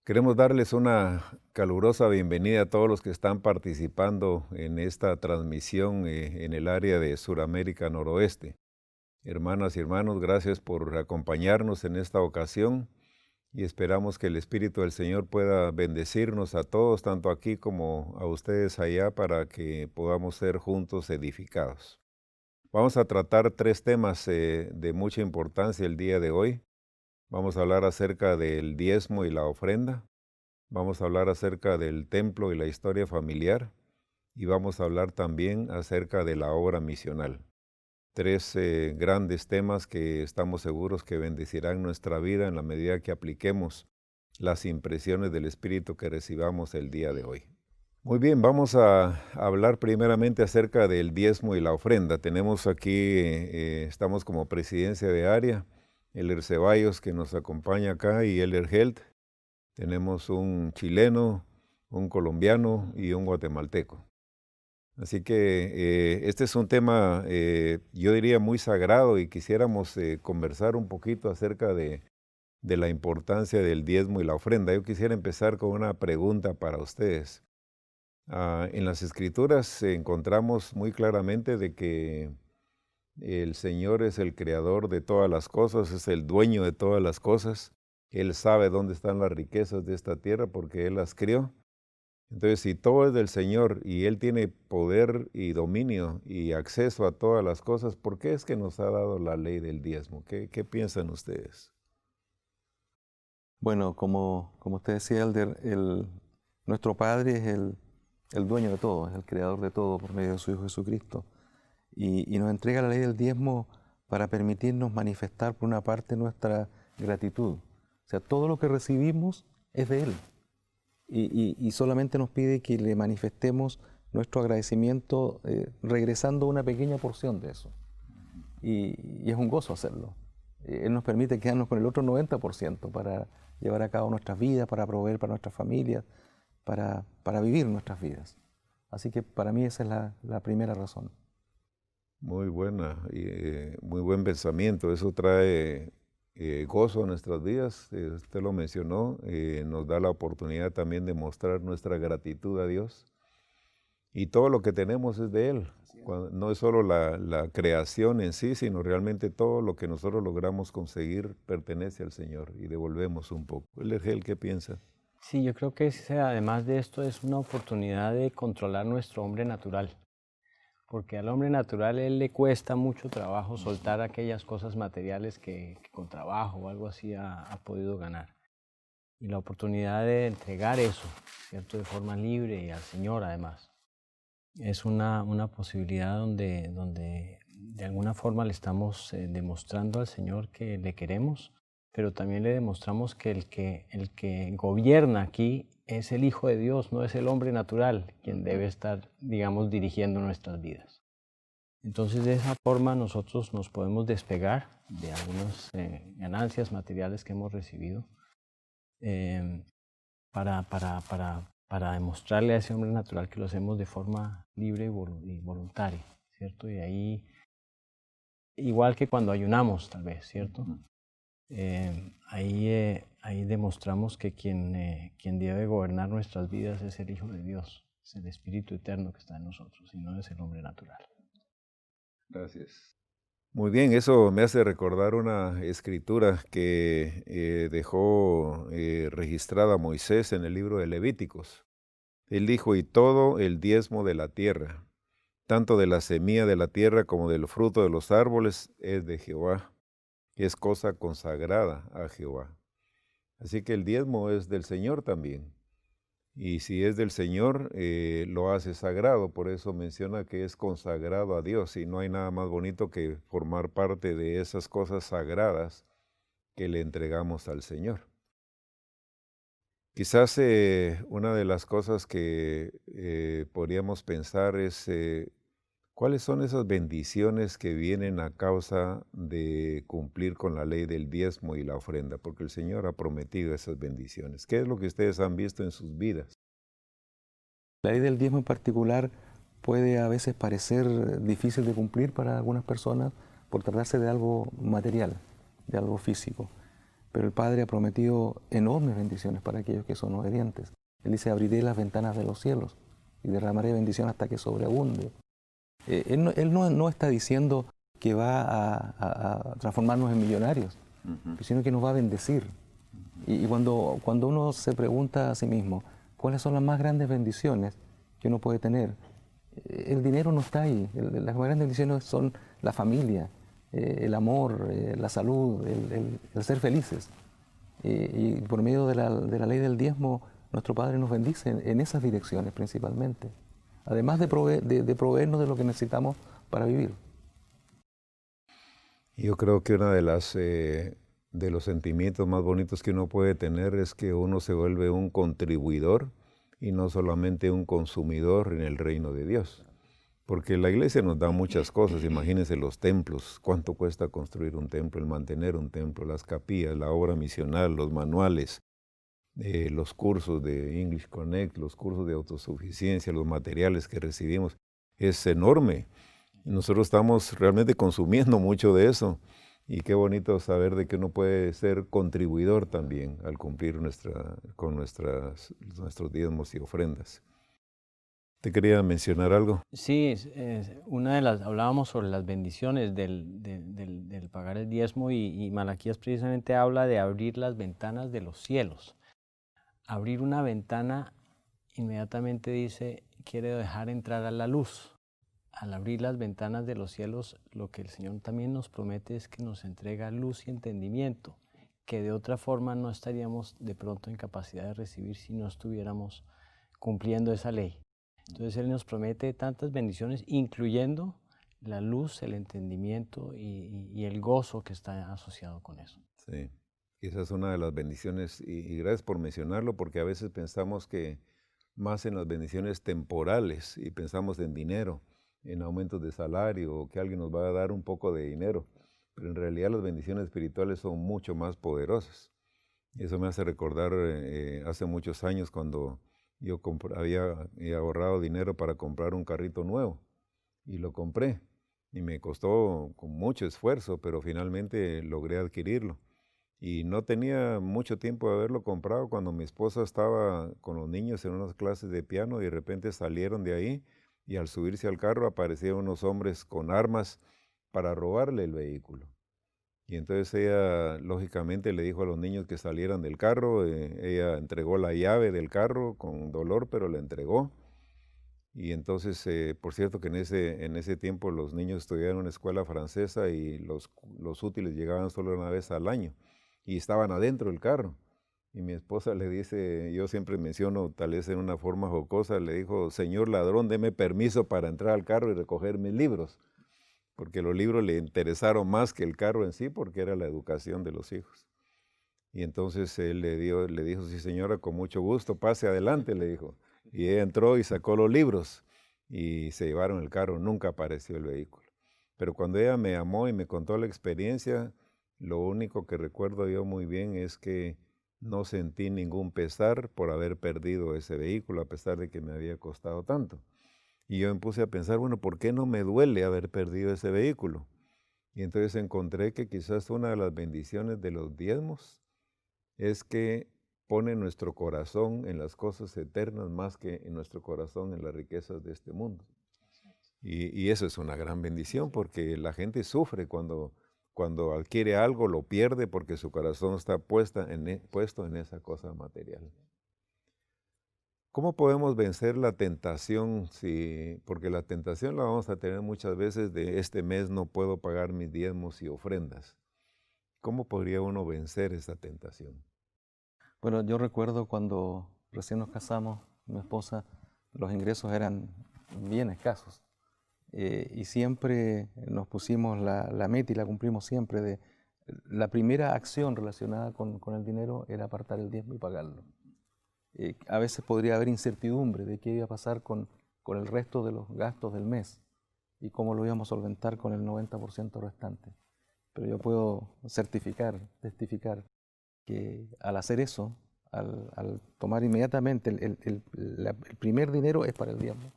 Queremos darles una calurosa bienvenida a todos los que están participando en esta transmisión en el área de Suramérica Noroeste. Hermanas y hermanos, gracias por acompañarnos en esta ocasión y esperamos que el Espíritu del Señor pueda bendecirnos a todos, tanto aquí como a ustedes allá, para que podamos ser juntos edificados. Vamos a tratar tres temas de mucha importancia el día de hoy. Vamos a hablar acerca del diezmo y la ofrenda. Vamos a hablar acerca del templo y la historia familiar y vamos a hablar también acerca de la obra misional. Tres grandes temas que estamos seguros que bendecirán nuestra vida en la medida que apliquemos las impresiones del Espíritu que recibamos el día de hoy. Muy bien, vamos a hablar primeramente acerca del diezmo y la ofrenda. Tenemos aquí, estamos como presidencia de área, Elder Ceballos que nos acompaña acá y Elder Helt. Tenemos un chileno, un colombiano y un guatemalteco. Así que este es un tema, yo diría, muy sagrado y quisiéramos conversar un poquito acerca de la importancia del diezmo y la ofrenda. Yo quisiera empezar con una pregunta para ustedes. En las Escrituras encontramos muy claramente de que el Señor es el creador de todas las cosas, es el dueño de todas las cosas. Él sabe dónde están las riquezas de esta tierra porque Él las crió. Entonces, si todo es del Señor y Él tiene poder y dominio y acceso a todas las cosas, ¿por qué es que nos ha dado la ley del diezmo? ¿Qué piensan ustedes? Bueno, como usted decía, Elder, nuestro Padre es el dueño de todo, es el creador de todo por medio de su Hijo Jesucristo. Y nos entrega la ley del diezmo para permitirnos manifestar por una parte nuestra gratitud. O sea, todo lo que recibimos es de Él. Y solamente nos pide que le manifestemos nuestro agradecimiento regresando una pequeña porción de eso. Y es un gozo hacerlo. Él nos permite quedarnos con el otro 90% para llevar a cabo nuestras vidas, para proveer para nuestras familias, para vivir nuestras vidas. Así que para mí esa es la primera razón. Muy buena y muy buen pensamiento. Eso trae gozo a nuestras vidas. Usted lo mencionó, nos da la oportunidad también de mostrar nuestra gratitud a Dios. Y todo lo que tenemos es de Él. No es solo la creación en sí, sino realmente todo lo que nosotros logramos conseguir pertenece al Señor y devolvemos un poco. ¿El qué piensa? Sí, yo creo que además de esto es una oportunidad de controlar nuestro hombre natural, porque al hombre natural él le cuesta mucho trabajo soltar aquellas cosas materiales que con trabajo o algo así ha podido ganar. Y la oportunidad de entregar eso, ¿cierto? De forma libre y al Señor además. Es una posibilidad donde de alguna forma le estamos demostrando al Señor que le queremos, pero también le demostramos que el que gobierna aquí es el Hijo de Dios, no es el hombre natural quien debe estar, digamos, dirigiendo nuestras vidas. Entonces, de esa forma nosotros nos podemos despegar de algunas ganancias materiales que hemos recibido eh, para demostrarle a ese hombre natural que lo hacemos de forma libre y voluntaria, ¿cierto? Y ahí, igual que cuando ayunamos, tal vez, ¿cierto? Ahí demostramos que quien debe gobernar nuestras vidas es el Hijo de Dios, es el Espíritu Eterno que está en nosotros, y no es el hombre natural. Gracias. Muy bien, eso me hace recordar una escritura que dejó registrada Moisés en el libro de Levíticos. Él dijo, y todo el diezmo de la tierra, tanto de la semilla de la tierra como del fruto de los árboles, es de Jehová, es cosa consagrada a Jehová. Así que el diezmo es del Señor también. Y si es del Señor, lo hace sagrado, por eso menciona que es consagrado a Dios, y no hay nada más bonito que formar parte de esas cosas sagradas que le entregamos al Señor. Quizás una de las cosas que podríamos pensar es cuáles son esas bendiciones que vienen a causa de cumplir con la ley del diezmo y la ofrenda, porque el Señor ha prometido esas bendiciones. ¿Qué es lo que ustedes han visto en sus vidas? La ley del diezmo en particular puede a veces parecer difícil de cumplir para algunas personas por tratarse de algo material, de algo físico. pero el Padre ha prometido enormes bendiciones para aquellos que son obedientes. Él dice, abriré las ventanas de los cielos y derramaré bendición hasta que sobreabunde. Él no está diciendo que va a transformarnos en millonarios, sino que nos va a bendecir. Y cuando uno se pregunta a sí mismo, ¿cuáles son las más grandes bendiciones que uno puede tener? El dinero no está ahí. Las más grandes bendiciones son la familia, el amor, la salud, el ser felices. Y por medio de la ley del diezmo, nuestro Padre nos bendice en esas direcciones principalmente, además de proveernos de lo que necesitamos para vivir. Yo creo que una de los sentimientos más bonitos que uno puede tener es que uno se vuelve un contribuidor y no solamente un consumidor en el reino de Dios. Porque la iglesia nos da muchas cosas, imagínense los templos, cuánto cuesta construir un templo, el mantener un templo, las capillas, la obra misional, los manuales, los cursos de English Connect, los cursos de autosuficiencia, los materiales que recibimos, es enorme. Nosotros estamos realmente consumiendo mucho de eso y qué bonito saber de que uno puede ser contribuidor también al cumplir con nuestros diezmos y ofrendas. ¿Te quería mencionar algo? Sí, hablábamos sobre las bendiciones del pagar el diezmo y Malaquías precisamente habla de abrir las ventanas de los cielos. Abrir una ventana inmediatamente dice, quiere dejar entrar a la luz. Al abrir las ventanas de los cielos, lo que el Señor también nos promete es que nos entrega luz y entendimiento, que de otra forma no estaríamos de pronto en capacidad de recibir si no estuviéramos cumpliendo esa ley. Entonces Él nos promete tantas bendiciones, incluyendo la luz, el entendimiento y el gozo que está asociado con eso. Sí, esa es una de las bendiciones y gracias por mencionarlo porque a veces pensamos que más en las bendiciones temporales y pensamos en dinero, en aumentos de salario o que alguien nos va a dar un poco de dinero, pero en realidad las bendiciones espirituales son mucho más poderosas. Y eso me hace recordar hace muchos años cuando yo había ahorrado dinero para comprar un carrito nuevo y lo compré y me costó con mucho esfuerzo, pero finalmente logré adquirirlo. Y no tenía mucho tiempo de haberlo comprado cuando mi esposa estaba con los niños en unas clases de piano y de repente salieron de ahí y al subirse al carro aparecieron unos hombres con armas para robarle el vehículo. Y entonces ella lógicamente le dijo a los niños que salieran del carro, ella entregó la llave del carro con dolor, pero la entregó. Y entonces, por cierto que en ese tiempo los niños estudiaban en una escuela francesa y los útiles llegaban solo una vez al año y estaban adentro del carro. Y mi esposa le dice, yo siempre menciono, tal vez en una forma jocosa, le dijo, señor ladrón, deme permiso para entrar al carro y recoger mis libros, porque los libros le interesaron más que el carro en sí, porque era la educación de los hijos. Y entonces él le dijo, sí señora, con mucho gusto, pase adelante, le dijo. Y ella entró y sacó los libros y se llevaron el carro, nunca apareció el vehículo. Pero cuando ella me llamó y me contó la experiencia, lo único que recuerdo yo muy bien es que no sentí ningún pesar por haber perdido ese vehículo, a pesar de que me había costado tanto. Y yo me puse a pensar, bueno, ¿por qué no me duele haber perdido ese vehículo? Y entonces encontré que quizás una de las bendiciones de los diezmos es que pone nuestro corazón en las cosas eternas más que en nuestro corazón en las riquezas de este mundo. Y eso es una gran bendición porque la gente sufre cuando adquiere algo, lo pierde porque su corazón está puesto en esa cosa material. ¿Cómo podemos vencer la tentación? Porque la tentación la vamos a tener muchas veces de este mes no puedo pagar mis diezmos y ofrendas. ¿Cómo podría uno vencer esa tentación? Bueno, yo recuerdo cuando recién nos casamos, mi esposa, los ingresos eran bien escasos y siempre nos pusimos la meta y la cumplimos siempre. La primera acción relacionada con el dinero era apartar el diezmo y pagarlo. A veces podría haber incertidumbre de qué iba a pasar con el resto de los gastos del mes y cómo lo íbamos a solventar con el 90% restante. Pero yo puedo testificar, que al hacer eso, al tomar inmediatamente el primer dinero es para el diezmo.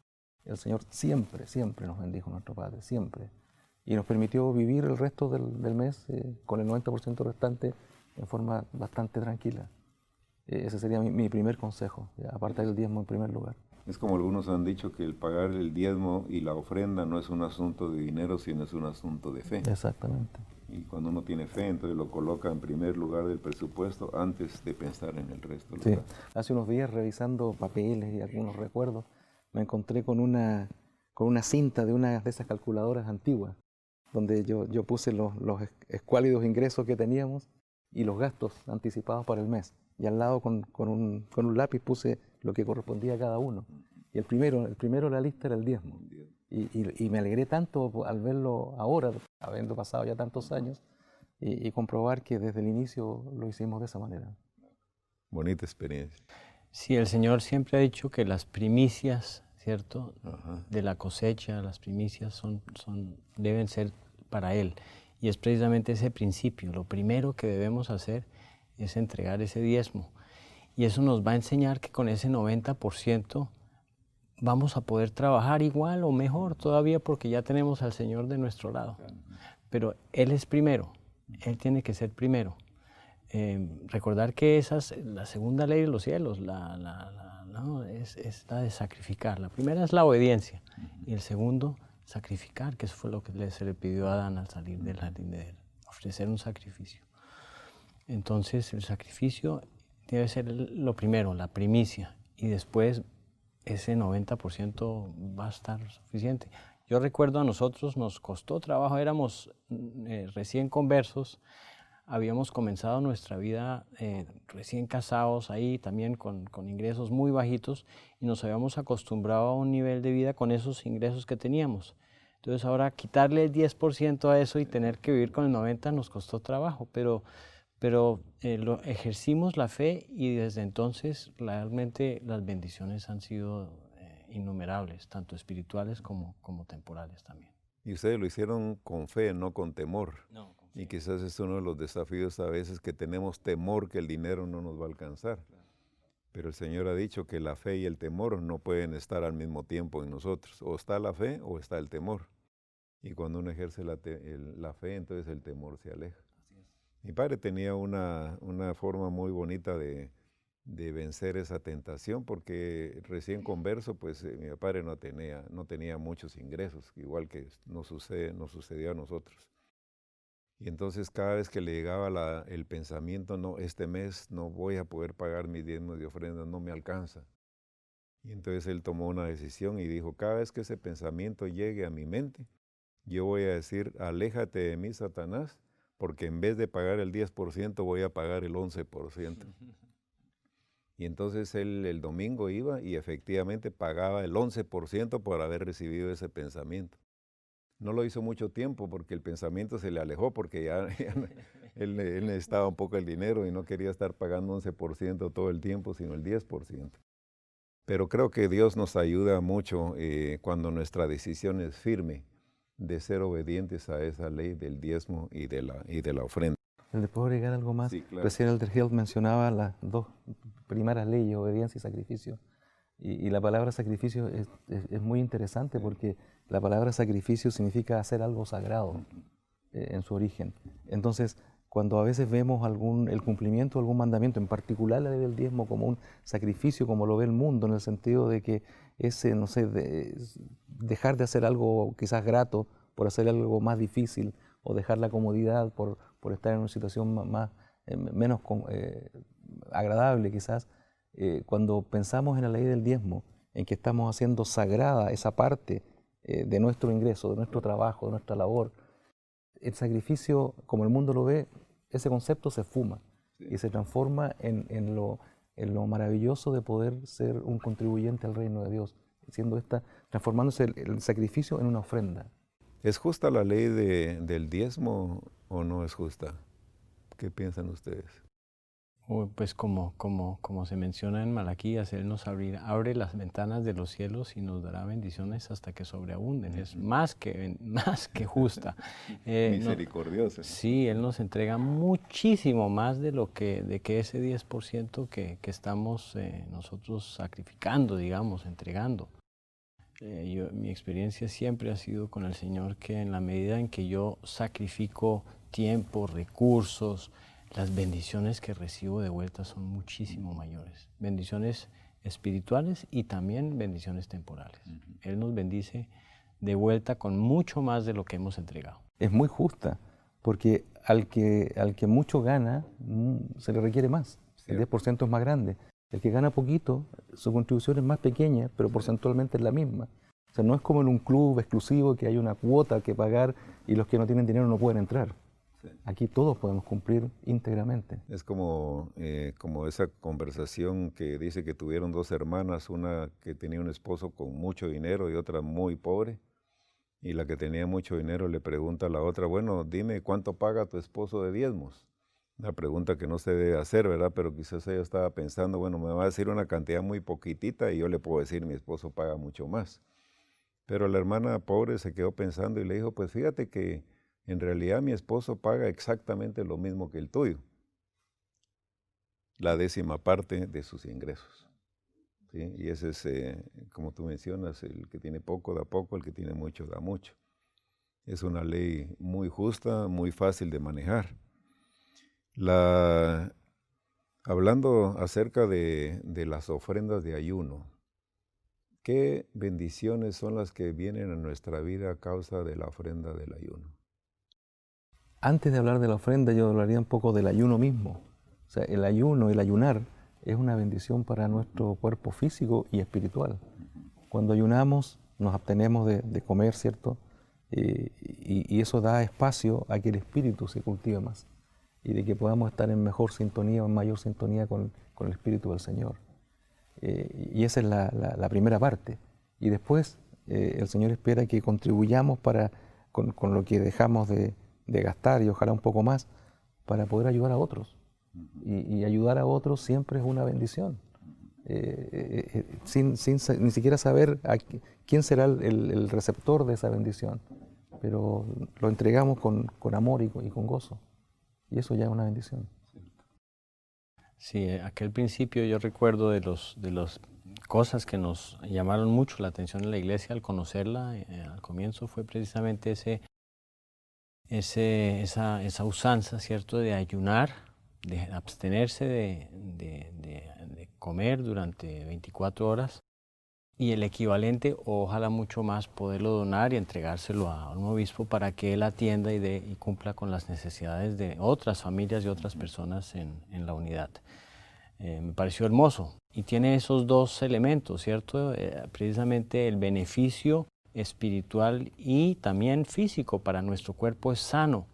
El Señor siempre, siempre nos bendijo, nuestro Padre, siempre. Y nos permitió vivir el resto del mes con el 90% restante en forma bastante tranquila. Ese sería mi primer consejo, apartar el diezmo en primer lugar. Es como algunos han dicho que el pagar el diezmo y la ofrenda no es un asunto de dinero, sino es un asunto de fe. Exactamente. Y cuando uno tiene fe, entonces lo coloca en primer lugar del presupuesto antes de pensar en el resto. Sí. Hace unos días, revisando papeles y algunos recuerdos, me encontré con una cinta de una de esas calculadoras antiguas, donde yo puse los escuálidos ingresos que teníamos y los gastos anticipados para el mes. Y al lado con un lápiz puse lo que correspondía a cada uno. Y el primero de la lista era el diezmo. Y me alegré tanto al verlo ahora, habiendo pasado ya tantos años, y comprobar que desde el inicio lo hicimos de esa manera. Bonita experiencia. Sí, el Señor siempre ha dicho que las primicias, ¿cierto? Ajá. De la cosecha, las primicias deben ser para Él. Y es precisamente ese principio. Lo primero que debemos hacer es entregar ese diezmo. Y eso nos va a enseñar que con ese 90% vamos a poder trabajar igual o mejor todavía porque ya tenemos al Señor de nuestro lado. Pero Él es primero, Él tiene que ser primero. Recordar que esa es la segunda ley de los cielos, es la de sacrificar. La primera es la obediencia y el segundo, sacrificar, que eso fue lo que se le pidió a Adán al salir del jardín de Edén, ofrecer un sacrificio. Entonces el sacrificio debe ser lo primero, la primicia, y después ese 90% va a estar suficiente. Yo recuerdo a nosotros nos costó trabajo, éramos recién conversos, habíamos comenzado nuestra vida recién casados ahí también con ingresos muy bajitos y nos habíamos acostumbrado a un nivel de vida con esos ingresos que teníamos. Entonces ahora quitarle el 10% a eso y tener que vivir con el 90% nos costó trabajo, pero ejercimos la fe y desde entonces realmente las bendiciones han sido innumerables, tanto espirituales como temporales también. Y ustedes lo hicieron con fe, no con temor. No, con fe. Y quizás es uno de los desafíos a veces que tenemos temor que el dinero no nos va a alcanzar. Claro. Pero el Señor ha dicho que la fe y el temor no pueden estar al mismo tiempo en nosotros. O está la fe o está el temor. Y cuando uno ejerce la fe, entonces el temor se aleja. Mi padre tenía una forma muy bonita de vencer esa tentación, porque recién converso, pues mi padre no tenía muchos ingresos, igual que nos sucedió a nosotros. Y entonces cada vez que le llegaba el pensamiento, no, este mes no voy a poder pagar mis diezmos de ofrenda, no me alcanza. Y entonces él tomó una decisión y dijo, cada vez que ese pensamiento llegue a mi mente, yo voy a decir, aléjate de mí, Satanás, porque en vez de pagar el 10% voy a pagar el 11%. Y entonces él el domingo iba y efectivamente pagaba el 11% por haber recibido ese pensamiento. No lo hizo mucho tiempo porque el pensamiento se le alejó, porque él necesitaba un poco el dinero y no quería estar pagando 11% todo el tiempo, sino el 10%. Pero creo que Dios nos ayuda mucho cuando nuestra decisión es firme de ser obedientes a esa ley del diezmo y de la ofrenda. ¿Le puedo agregar algo más? Sí, claro. Recién Elder Hill mencionaba las dos primeras leyes, obediencia y sacrificio. Y la palabra sacrificio es muy interesante porque la palabra sacrificio significa hacer algo sagrado en su origen. Entonces, cuando a veces vemos el cumplimiento de algún mandamiento, en particular la ley del diezmo como un sacrificio, como lo ve el mundo, en el sentido de que ese, no sé, dejar de hacer algo quizás grato por hacer algo más difícil, o dejar la comodidad por estar en una situación menos agradable quizás, cuando pensamos en la ley del diezmo, en que estamos haciendo sagrada esa parte de nuestro ingreso, de nuestro trabajo, de nuestra labor, el sacrificio, como el mundo lo ve, ese concepto se fuma y se transforma en lo maravilloso de poder ser un contribuyente al reino de Dios, transformándose el sacrificio en una ofrenda. ¿Es justa la ley del diezmo o no es justa? ¿Qué piensan ustedes? Pues como se menciona en Malaquías, Él nos abre las ventanas de los cielos y nos dará bendiciones hasta que sobreabunden. Es más que justa. Misericordiosa. Sí, Él nos entrega muchísimo más de que ese 10% que estamos nosotros sacrificando, digamos, entregando. Mi experiencia siempre ha sido con el Señor que en la medida en que yo sacrifico tiempo, recursos, las bendiciones que recibo de vuelta son muchísimo mayores. Bendiciones espirituales y también bendiciones temporales. Él nos bendice de vuelta con mucho más de lo que hemos entregado. Es muy justa, porque al que mucho gana, se le requiere más. El 10% es más grande. El que gana poquito, su contribución es más pequeña, pero porcentualmente es la misma. O sea, no es como en un club exclusivo que hay una cuota que pagar y los que no tienen dinero no pueden entrar. Aquí todos podemos cumplir íntegramente. Es como esa conversación que dice que tuvieron dos hermanas, una que tenía un esposo con mucho dinero y otra muy pobre. Y la que tenía mucho dinero le pregunta a la otra, bueno, dime cuánto paga tu esposo de diezmos. Una pregunta que no se debe hacer, ¿verdad? Pero quizás ella estaba pensando, bueno, me va a decir una cantidad muy poquitita y yo le puedo decir, mi esposo paga mucho más. Pero la hermana pobre se quedó pensando y le dijo, pues fíjate que en realidad mi esposo paga exactamente lo mismo que el tuyo, la 10ª parte de sus ingresos. ¿Sí? Y ese es, como tú mencionas, el que tiene poco da poco, el que tiene mucho da mucho. Es una ley muy justa, muy fácil de manejar. Hablando acerca de las ofrendas de ayuno, ¿qué bendiciones son las que vienen a nuestra vida a causa de la ofrenda del ayuno? Antes de hablar de la ofrenda, yo hablaría un poco del ayuno mismo. O sea, el ayuno, el ayunar, es una bendición para nuestro cuerpo físico y espiritual. Cuando ayunamos, nos abstenemos de comer, ¿cierto? Y eso da espacio a que el espíritu se cultive más y de que podamos estar en mejor sintonía o en mayor sintonía con el espíritu del Señor. Y esa es la primera parte. Y después el Señor espera que contribuyamos con lo que dejamos de gastar y ojalá un poco más para poder ayudar a otros. Y ayudar a otros siempre es una bendición. Sin ni siquiera saber quién será el receptor de esa bendición, pero lo entregamos con amor y con gozo, y eso ya es una bendición. Sí, aquel principio yo recuerdo de las cosas que nos llamaron mucho la atención en la iglesia al conocerla, al comienzo fue precisamente esa usanza, ¿cierto?, de ayunar, de abstenerse de comer durante 24 horas y el equivalente, o ojalá mucho más, poderlo donar y entregárselo a un obispo para que él atienda y cumpla con las necesidades de otras familias y otras personas en la unidad. Me pareció hermoso y tiene esos dos elementos, ¿cierto? Precisamente el beneficio espiritual y también físico para nuestro cuerpo es sano.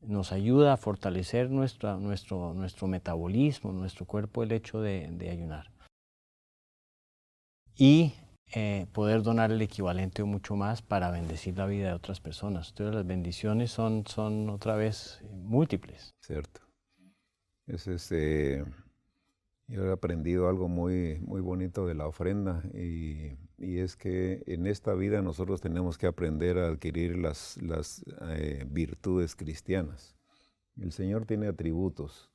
Nos ayuda a fortalecer nuestro metabolismo, nuestro cuerpo, el hecho de ayunar. Y poder donar el equivalente o mucho más para bendecir la vida de otras personas. Entonces las bendiciones son otra vez múltiples. Cierto. Yo he aprendido algo muy, muy bonito de la ofrenda y es que en esta vida nosotros tenemos que aprender a adquirir las virtudes cristianas. El Señor tiene atributos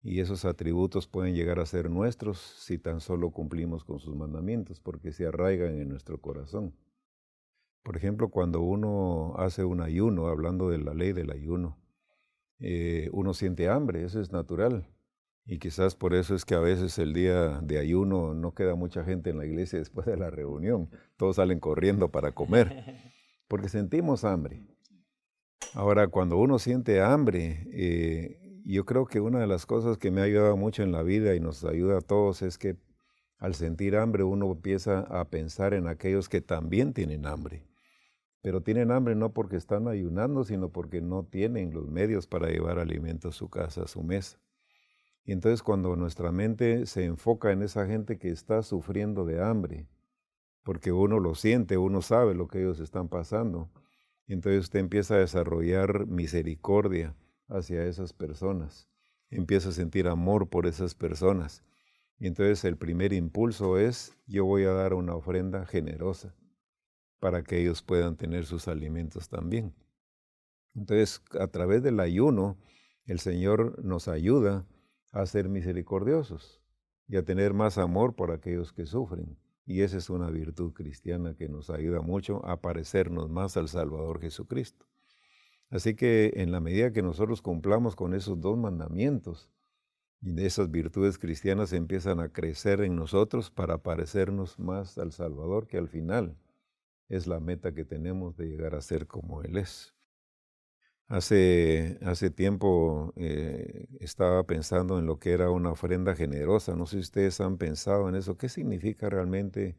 y esos atributos pueden llegar a ser nuestros si tan solo cumplimos con sus mandamientos, porque se arraigan en nuestro corazón. Por ejemplo, cuando uno hace un ayuno, hablando de la ley del ayuno, uno siente hambre, eso es natural. Y quizás por eso es que a veces el día de ayuno no queda mucha gente en la iglesia después de la reunión. Todos salen corriendo para comer, porque sentimos hambre. Ahora, cuando uno siente hambre, yo creo que una de las cosas que me ha ayudado mucho en la vida y nos ayuda a todos es que al sentir hambre uno empieza a pensar en aquellos que también tienen hambre. Pero tienen hambre no porque están ayunando, sino porque no tienen los medios para llevar alimento a su casa, a su mesa. Y entonces cuando nuestra mente se enfoca en esa gente que está sufriendo de hambre, porque uno lo siente, uno sabe lo que ellos están pasando, entonces usted empieza a desarrollar misericordia hacia esas personas, empieza a sentir amor por esas personas. Y entonces el primer impulso es, yo voy a dar una ofrenda generosa para que ellos puedan tener sus alimentos también. Entonces, a través del ayuno, el Señor nos ayuda a ser misericordiosos y a tener más amor por aquellos que sufren. Y esa es una virtud cristiana que nos ayuda mucho a parecernos más al Salvador Jesucristo. Así que en la medida que nosotros cumplamos con esos dos mandamientos, y de esas virtudes cristianas empiezan a crecer en nosotros para parecernos más al Salvador, que al final es la meta que tenemos de llegar a ser como Él es. Hace tiempo estaba pensando en lo que era una ofrenda generosa. No sé si ustedes han pensado en eso. ¿Qué significa realmente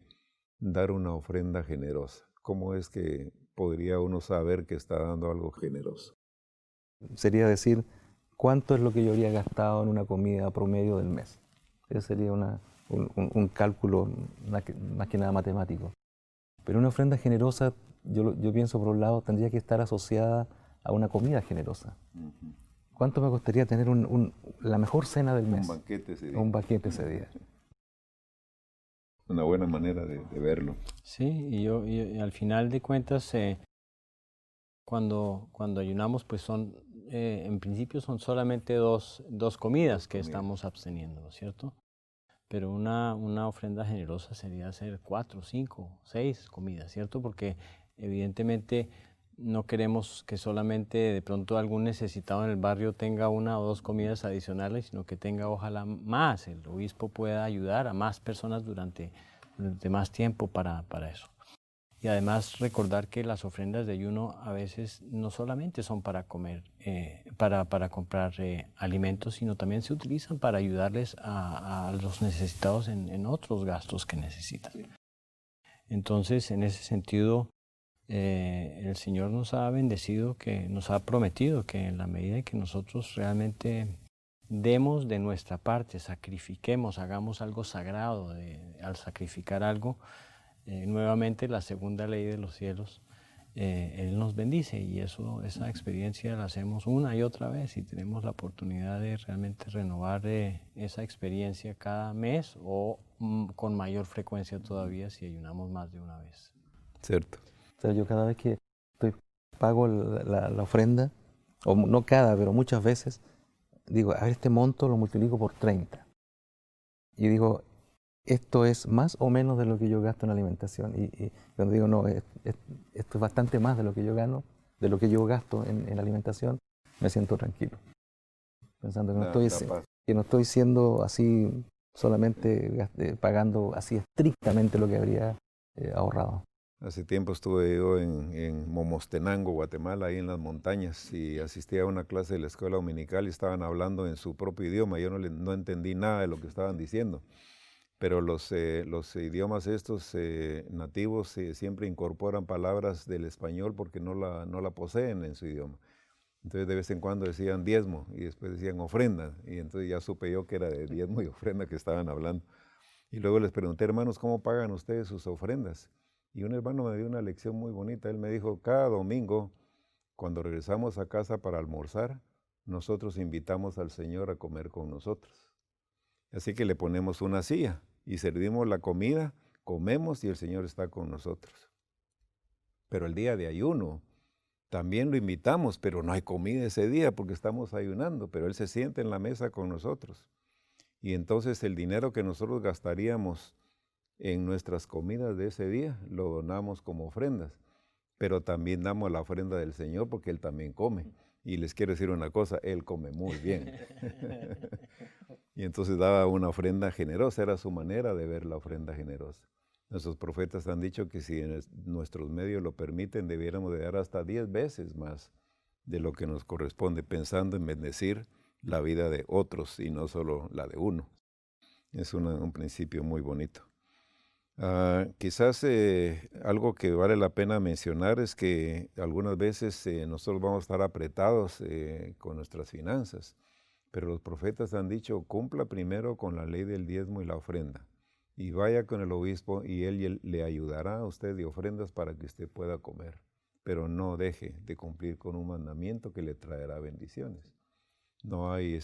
dar una ofrenda generosa? ¿Cómo es que podría uno saber que está dando algo generoso? Sería decir, ¿cuánto es lo que yo habría gastado en una comida promedio del mes? Ese sería un cálculo más que nada matemático. Pero una ofrenda generosa, yo pienso por un lado, tendría que estar asociada a una comida generosa. ¿Cuánto me costaría tener la mejor cena del mes? Un banquete ese día. Un banquete ese día. Una buena manera de verlo. Sí, y al final de cuentas, cuando ayunamos, pues en principio son solamente dos comidas que estamos absteniendo, ¿no es cierto? Pero una ofrenda generosa sería hacer 4, 5, 6 comidas, ¿cierto? Porque evidentemente no queremos que solamente de pronto algún necesitado en el barrio tenga 1 o 2 comidas adicionales, sino que tenga ojalá más. El obispo pueda ayudar a más personas durante más tiempo para eso. Y además recordar que las ofrendas de ayuno a veces no solamente son para comer, para comprar alimentos, sino también se utilizan para ayudarles a los necesitados en otros gastos que necesitan. Entonces, en ese sentido, el Señor nos ha bendecido, que nos ha prometido que en la medida en que nosotros realmente demos de nuestra parte, sacrifiquemos, hagamos algo sagrado al sacrificar algo, nuevamente la segunda ley de los cielos, Él nos bendice, y esa experiencia la hacemos una y otra vez, y tenemos la oportunidad de realmente renovar esa experiencia cada mes o con mayor frecuencia todavía si ayunamos más de una vez. Cierto. O sea, yo cada vez que pago la ofrenda, o no cada, pero muchas veces, digo, a ver, este monto lo multiplico por 30. Y digo, esto es más o menos de lo que yo gasto en alimentación. Y cuando digo, no, esto es bastante más de lo que yo gano, de lo que yo gasto en alimentación, me siento tranquilo. Pensando que no estoy siendo así solamente pagando así estrictamente lo que habría ahorrado. Hace tiempo estuve yo en Momostenango, Guatemala, ahí en las montañas, y asistí a una clase de la escuela dominical y estaban hablando en su propio idioma. Yo no entendí nada de lo que estaban diciendo, pero los idiomas estos nativos siempre incorporan palabras del español porque no la poseen en su idioma. Entonces de vez en cuando decían diezmo y después decían ofrenda, y entonces ya supe yo que era de diezmo y ofrenda que estaban hablando. Y luego les pregunté, hermanos, ¿cómo pagan ustedes sus ofrendas? Y un hermano me dio una lección muy bonita. Él me dijo, cada domingo, cuando regresamos a casa para almorzar, nosotros invitamos al Señor a comer con nosotros. Así que le ponemos una silla y servimos la comida, comemos y el Señor está con nosotros. Pero el día de ayuno también lo invitamos, pero no hay comida ese día porque estamos ayunando, pero Él se siente en la mesa con nosotros. Y entonces el dinero que nosotros gastaríamos en nuestras comidas de ese día lo donamos como ofrendas, pero también damos la ofrenda del Señor porque Él también come. Y les quiero decir una cosa, Él come muy bien. Y entonces daba una ofrenda generosa, era su manera de ver la ofrenda generosa. Nuestros profetas han dicho que si nuestros medios lo permiten, debiéramos de dar hasta 10 veces más de lo que nos corresponde, pensando en bendecir la vida de otros y no solo la de uno. Es un principio muy bonito. Quizás algo que vale la pena mencionar es que algunas veces nosotros vamos a estar apretados con nuestras finanzas, pero los profetas han dicho, cumpla primero con la ley del diezmo y la ofrenda, y vaya con el obispo y él le ayudará a usted de ofrendas para que usted pueda comer, pero no deje de cumplir con un mandamiento que le traerá bendiciones. No hay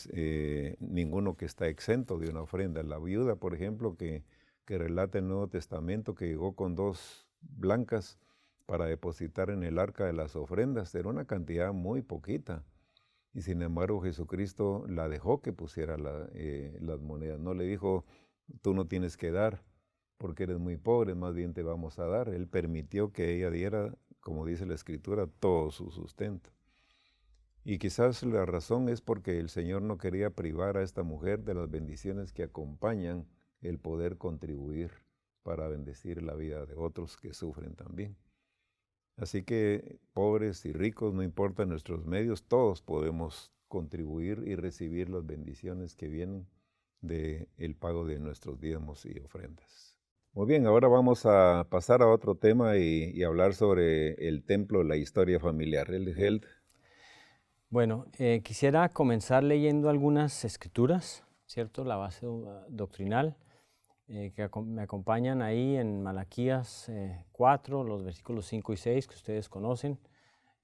ninguno que está exento de una ofrenda. La viuda, por ejemplo, que relata el Nuevo Testamento, que llegó con 2 blancas para depositar en el arca de las ofrendas, era una cantidad muy poquita. Y sin embargo Jesucristo la dejó que pusiera las monedas. No le dijo, tú no tienes que dar porque eres muy pobre, más bien te vamos a dar. Él permitió que ella diera, como dice la Escritura, todo su sustento. Y quizás la razón es porque el Señor no quería privar a esta mujer de las bendiciones que acompañan el poder contribuir para bendecir la vida de otros que sufren también. Así que pobres y ricos, no importa nuestros medios, todos podemos contribuir y recibir las bendiciones que vienen del pago de nuestros diezmos y ofrendas. Muy bien, ahora vamos a pasar a otro tema y hablar sobre el templo, la historia familiar. Held. Bueno, quisiera comenzar leyendo algunas escrituras, ¿cierto? La base doctrinal que me acompañan ahí en Malaquías 4, los versículos 5 y 6 que ustedes conocen,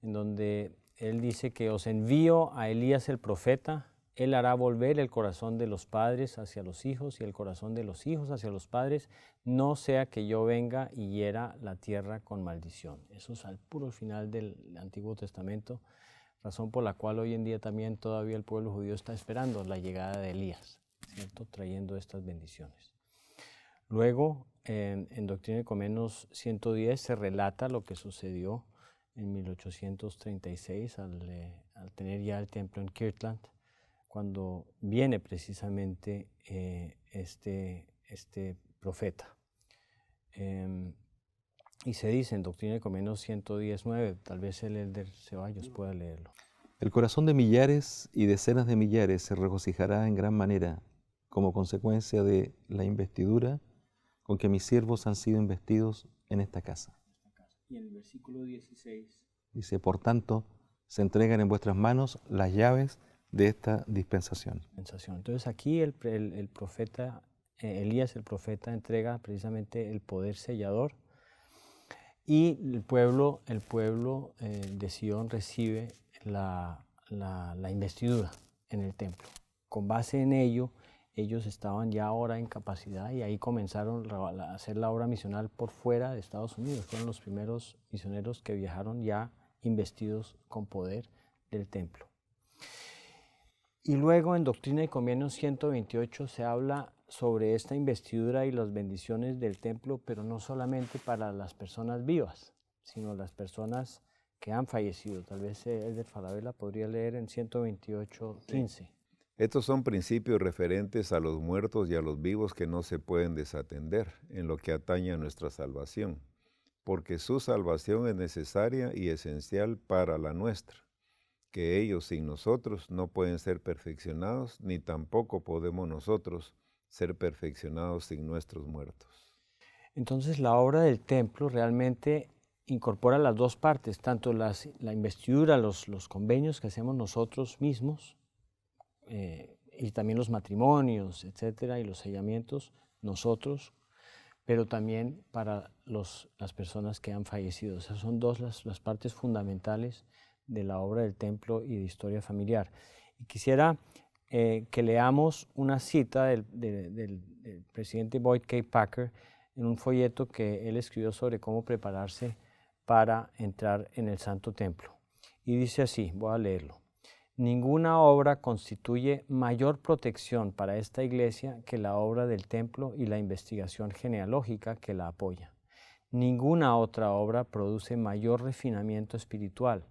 en donde él dice que os envío a Elías el profeta, él hará volver el corazón de los padres hacia los hijos y el corazón de los hijos hacia los padres, no sea que yo venga y hiera la tierra con maldición. Eso es al puro final del Antiguo Testamento, razón por la cual hoy en día también todavía el pueblo judío está esperando la llegada de Elías, ¿cierto? Trayendo estas bendiciones. Luego, en Doctrina y Convenios 110 se relata lo que sucedió en 1836 al tener ya el templo en Kirtland, cuando viene precisamente este profeta. Y se dice en Doctrina y Convenios 119, tal vez el Elder Ceballos pueda leerlo. El corazón de millares y decenas de millares se regocijará en gran manera como consecuencia de la investidura con que mis siervos han sido investidos en esta casa. Y en el versículo 16 dice, por tanto, se entregan en vuestras manos las llaves de esta dispensación. Entonces aquí el profeta, Elías el profeta, entrega precisamente el poder sellador y el pueblo de Sion recibe la investidura en el templo. Con base en ello, ellos estaban ya ahora en capacidad y ahí comenzaron a hacer la obra misional por fuera de Estados Unidos. Fueron los primeros misioneros que viajaron ya investidos con poder del templo. Y luego en Doctrina y Convenios 128 se habla sobre esta investidura y las bendiciones del templo, pero no solamente para las personas vivas, sino las personas que han fallecido. Tal vez Elder Falabella podría leer en 128:15. Sí. Estos son principios referentes a los muertos y a los vivos que no se pueden desatender en lo que atañe a nuestra salvación, porque su salvación es necesaria y esencial para la nuestra, que ellos sin nosotros no pueden ser perfeccionados, ni tampoco podemos nosotros ser perfeccionados sin nuestros muertos. Entonces la obra del templo realmente incorpora las dos partes, tanto la investidura, los convenios que hacemos nosotros mismos, y también los matrimonios, etcétera, y los sellamientos, nosotros, pero también para las personas que han fallecido. Esas son dos las partes fundamentales de la obra del templo y de historia familiar. Y quisiera que leamos una cita del presidente Boyd K. Packer en un folleto que él escribió sobre cómo prepararse para entrar en el Santo Templo. Y dice así, voy a leerlo. Ninguna obra constituye mayor protección para esta iglesia que la obra del templo y la investigación genealógica que la apoya. Ninguna otra obra produce mayor refinamiento espiritual.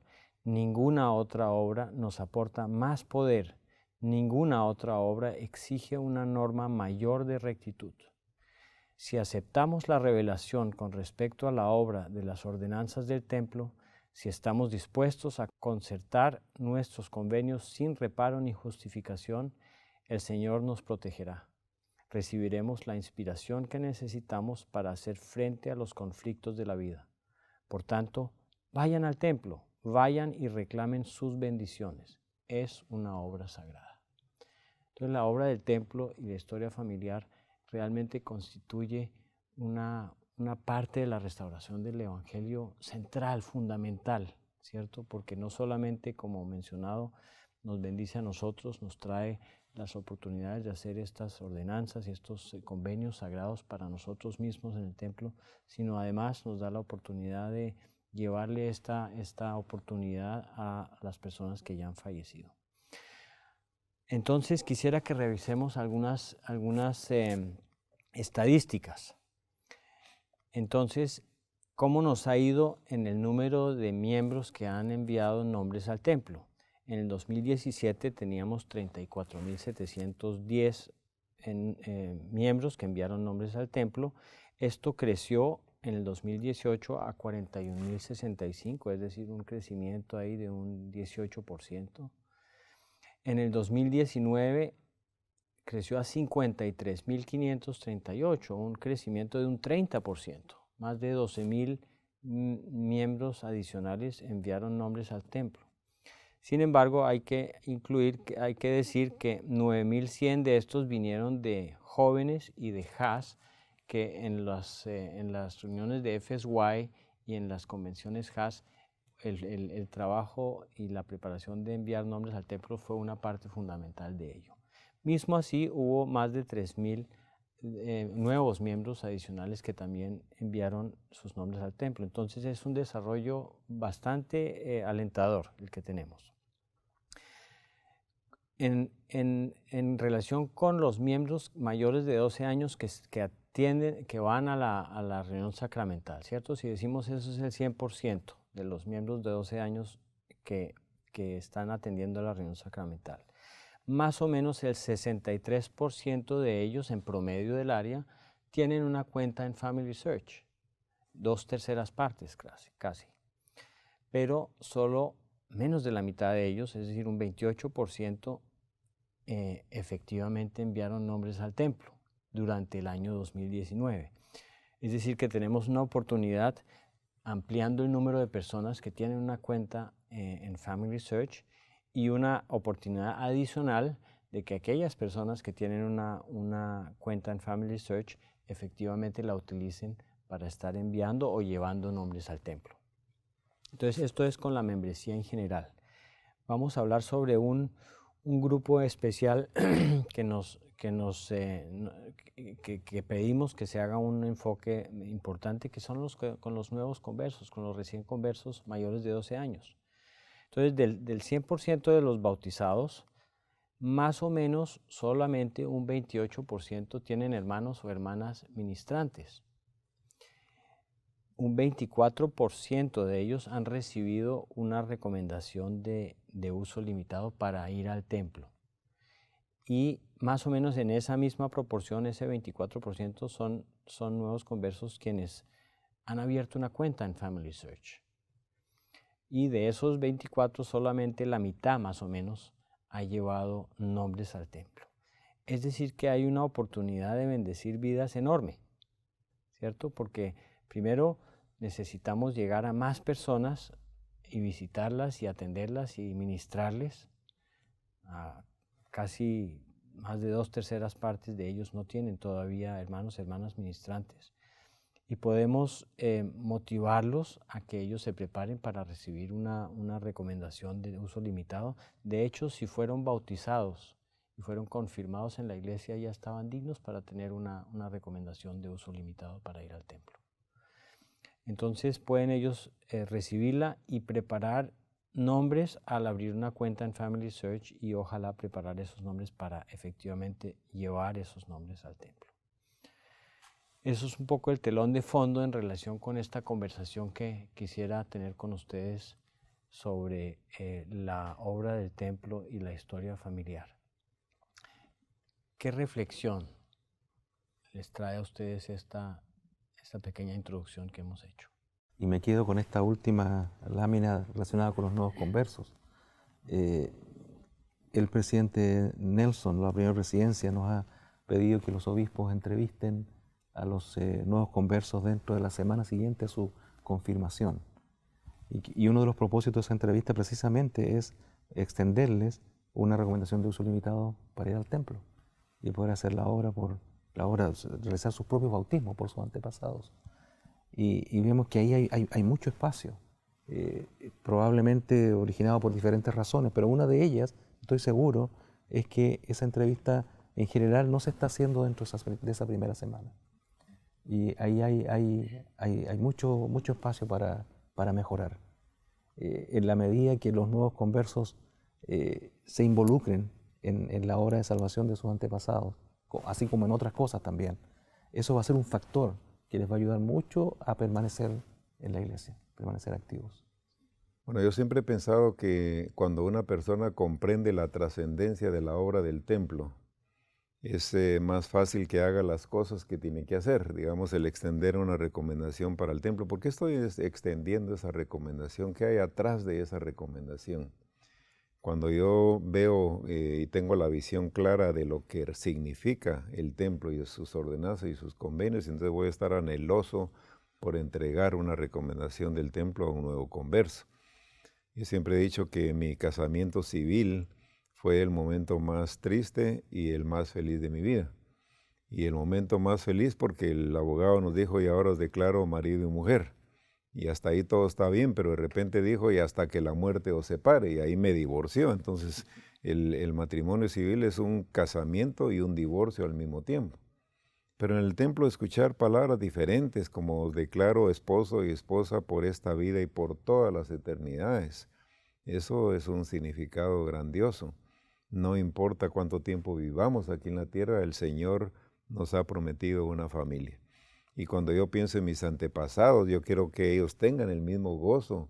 Ninguna otra obra nos aporta más poder. Ninguna otra obra exige una norma mayor de rectitud. Si aceptamos la revelación con respecto a la obra de las ordenanzas del templo, si estamos dispuestos a concertar nuestros convenios sin reparo ni justificación, el Señor nos protegerá. Recibiremos la inspiración que necesitamos para hacer frente a los conflictos de la vida. Por tanto, vayan al templo, vayan y reclamen sus bendiciones. Es una obra sagrada. Entonces, la obra del templo y la historia familiar realmente constituye una parte de la restauración del Evangelio central, fundamental, ¿cierto? Porque no solamente, como mencionado, nos bendice a nosotros, nos trae las oportunidades de hacer estas ordenanzas y estos convenios sagrados para nosotros mismos en el templo, sino además nos da la oportunidad de llevarle esta oportunidad a las personas que ya han fallecido. Entonces quisiera que revisemos algunas estadísticas. Entonces, ¿cómo nos ha ido en el número de miembros que han enviado nombres al templo? En el 2017 teníamos 34.710 miembros que enviaron nombres al templo. Esto creció en el 2018 a 41.065, es decir, un crecimiento ahí de un 18%. En el 2019 creció a 53.538, un crecimiento de un 30%. Más de 12.000 miembros adicionales enviaron nombres al templo. Sin embargo, hay que decir que 9.100 de estos vinieron de jóvenes y de HAS, que en las reuniones de FSY y en las convenciones HAS, el trabajo y la preparación de enviar nombres al templo fue una parte fundamental de ello. Mismo así, hubo más de 3.000 nuevos miembros adicionales que también enviaron sus nombres al templo. Entonces es un desarrollo bastante alentador el que tenemos. En relación con los miembros mayores de 12 años que van a la reunión sacramental, ¿cierto? Si decimos eso es el 100% de los miembros de 12 años que están atendiendo a la reunión sacramental. Más o menos el 63% de ellos en promedio del área tienen una cuenta en Family Search, 2/3 partes casi. Pero solo menos de la mitad de ellos, es decir, un 28%, efectivamente enviaron nombres al templo durante el año 2019. Es decir, que tenemos una oportunidad ampliando el número de personas que tienen una cuenta en Family Search y una oportunidad adicional de que aquellas personas que tienen una cuenta en Family Search efectivamente la utilicen para estar enviando o llevando nombres al templo. Entonces, esto es con la membresía en general. Vamos a hablar sobre un grupo especial que pedimos que se haga un enfoque importante, que son con los nuevos conversos, con los recién conversos mayores de 12 años. Entonces, del 100% de los bautizados, más o menos solamente un 28% tienen hermanos o hermanas ministrantes. Un 24% de ellos han recibido una recomendación de uso limitado para ir al templo. Y más o menos en esa misma proporción, ese 24% son nuevos conversos quienes han abierto una cuenta en Family Search. Y de esos 24, solamente la mitad más o menos ha llevado nombres al templo. Es decir, que hay una oportunidad de bendecir vidas enorme, ¿cierto? Porque primero necesitamos llegar a más personas y visitarlas y atenderlas y ministrarles. Casi más de 2/3 partes de ellos no tienen todavía hermanos, hermanas ministrantes. Y podemos motivarlos a que ellos se preparen para recibir una recomendación de uso limitado. De hecho, si fueron bautizados y fueron confirmados en la iglesia, ya estaban dignos para tener una recomendación de uso limitado para ir al templo. Entonces pueden ellos recibirla y preparar nombres al abrir una cuenta en Family Search y ojalá preparar esos nombres para efectivamente llevar esos nombres al templo. Eso es un poco el telón de fondo en relación con esta conversación que quisiera tener con ustedes sobre la obra del templo y la historia familiar. ¿Qué reflexión les trae a ustedes esta pequeña introducción que hemos hecho? Y me quedo con esta última lámina relacionada con los nuevos conversos. El presidente Nelson, la primera presidencia, nos ha pedido que los obispos entrevisten a los nuevos conversos dentro de la semana siguiente a su confirmación. Y uno de los propósitos de esa entrevista precisamente es extenderles una recomendación de uso limitado para ir al templo y poder hacer realizar sus propios bautismos por sus antepasados. Y vemos que ahí hay mucho espacio, probablemente originado por diferentes razones, pero una de ellas, estoy seguro, es que esa entrevista en general no se está haciendo dentro de esa primera semana. Y ahí hay mucho espacio para mejorar. En la medida que los nuevos conversos se involucren en la obra de salvación de sus antepasados, así como en otras cosas también, eso va a ser un factor que les va a ayudar mucho a permanecer en la iglesia, permanecer activos. Bueno, yo siempre he pensado que cuando una persona comprende la trascendencia de la obra del templo, es más fácil que haga las cosas que tiene que hacer, digamos, el extender una recomendación para el templo. ¿Por qué estoy extendiendo esa recomendación? ¿Qué hay atrás de esa recomendación? Cuando yo veo y tengo la visión clara de lo que significa el templo y sus ordenanzas y sus convenios, entonces voy a estar anheloso por entregar una recomendación del templo a un nuevo converso. Yo siempre he dicho que mi casamiento civil fue el momento más triste y el más feliz de mi vida. Y el momento más feliz porque el abogado nos dijo, y ahora os declaro marido y mujer. Y hasta ahí todo está bien, pero de repente dijo, y hasta que la muerte os separe, y ahí me divorció. Entonces, el matrimonio civil es un casamiento y un divorcio al mismo tiempo. Pero en el templo escuchar palabras diferentes, como os declaro esposo y esposa por esta vida y por todas las eternidades, eso es un significado grandioso. No importa cuánto tiempo vivamos aquí en la tierra, el Señor nos ha prometido una familia. Y cuando yo pienso en mis antepasados, yo quiero que ellos tengan el mismo gozo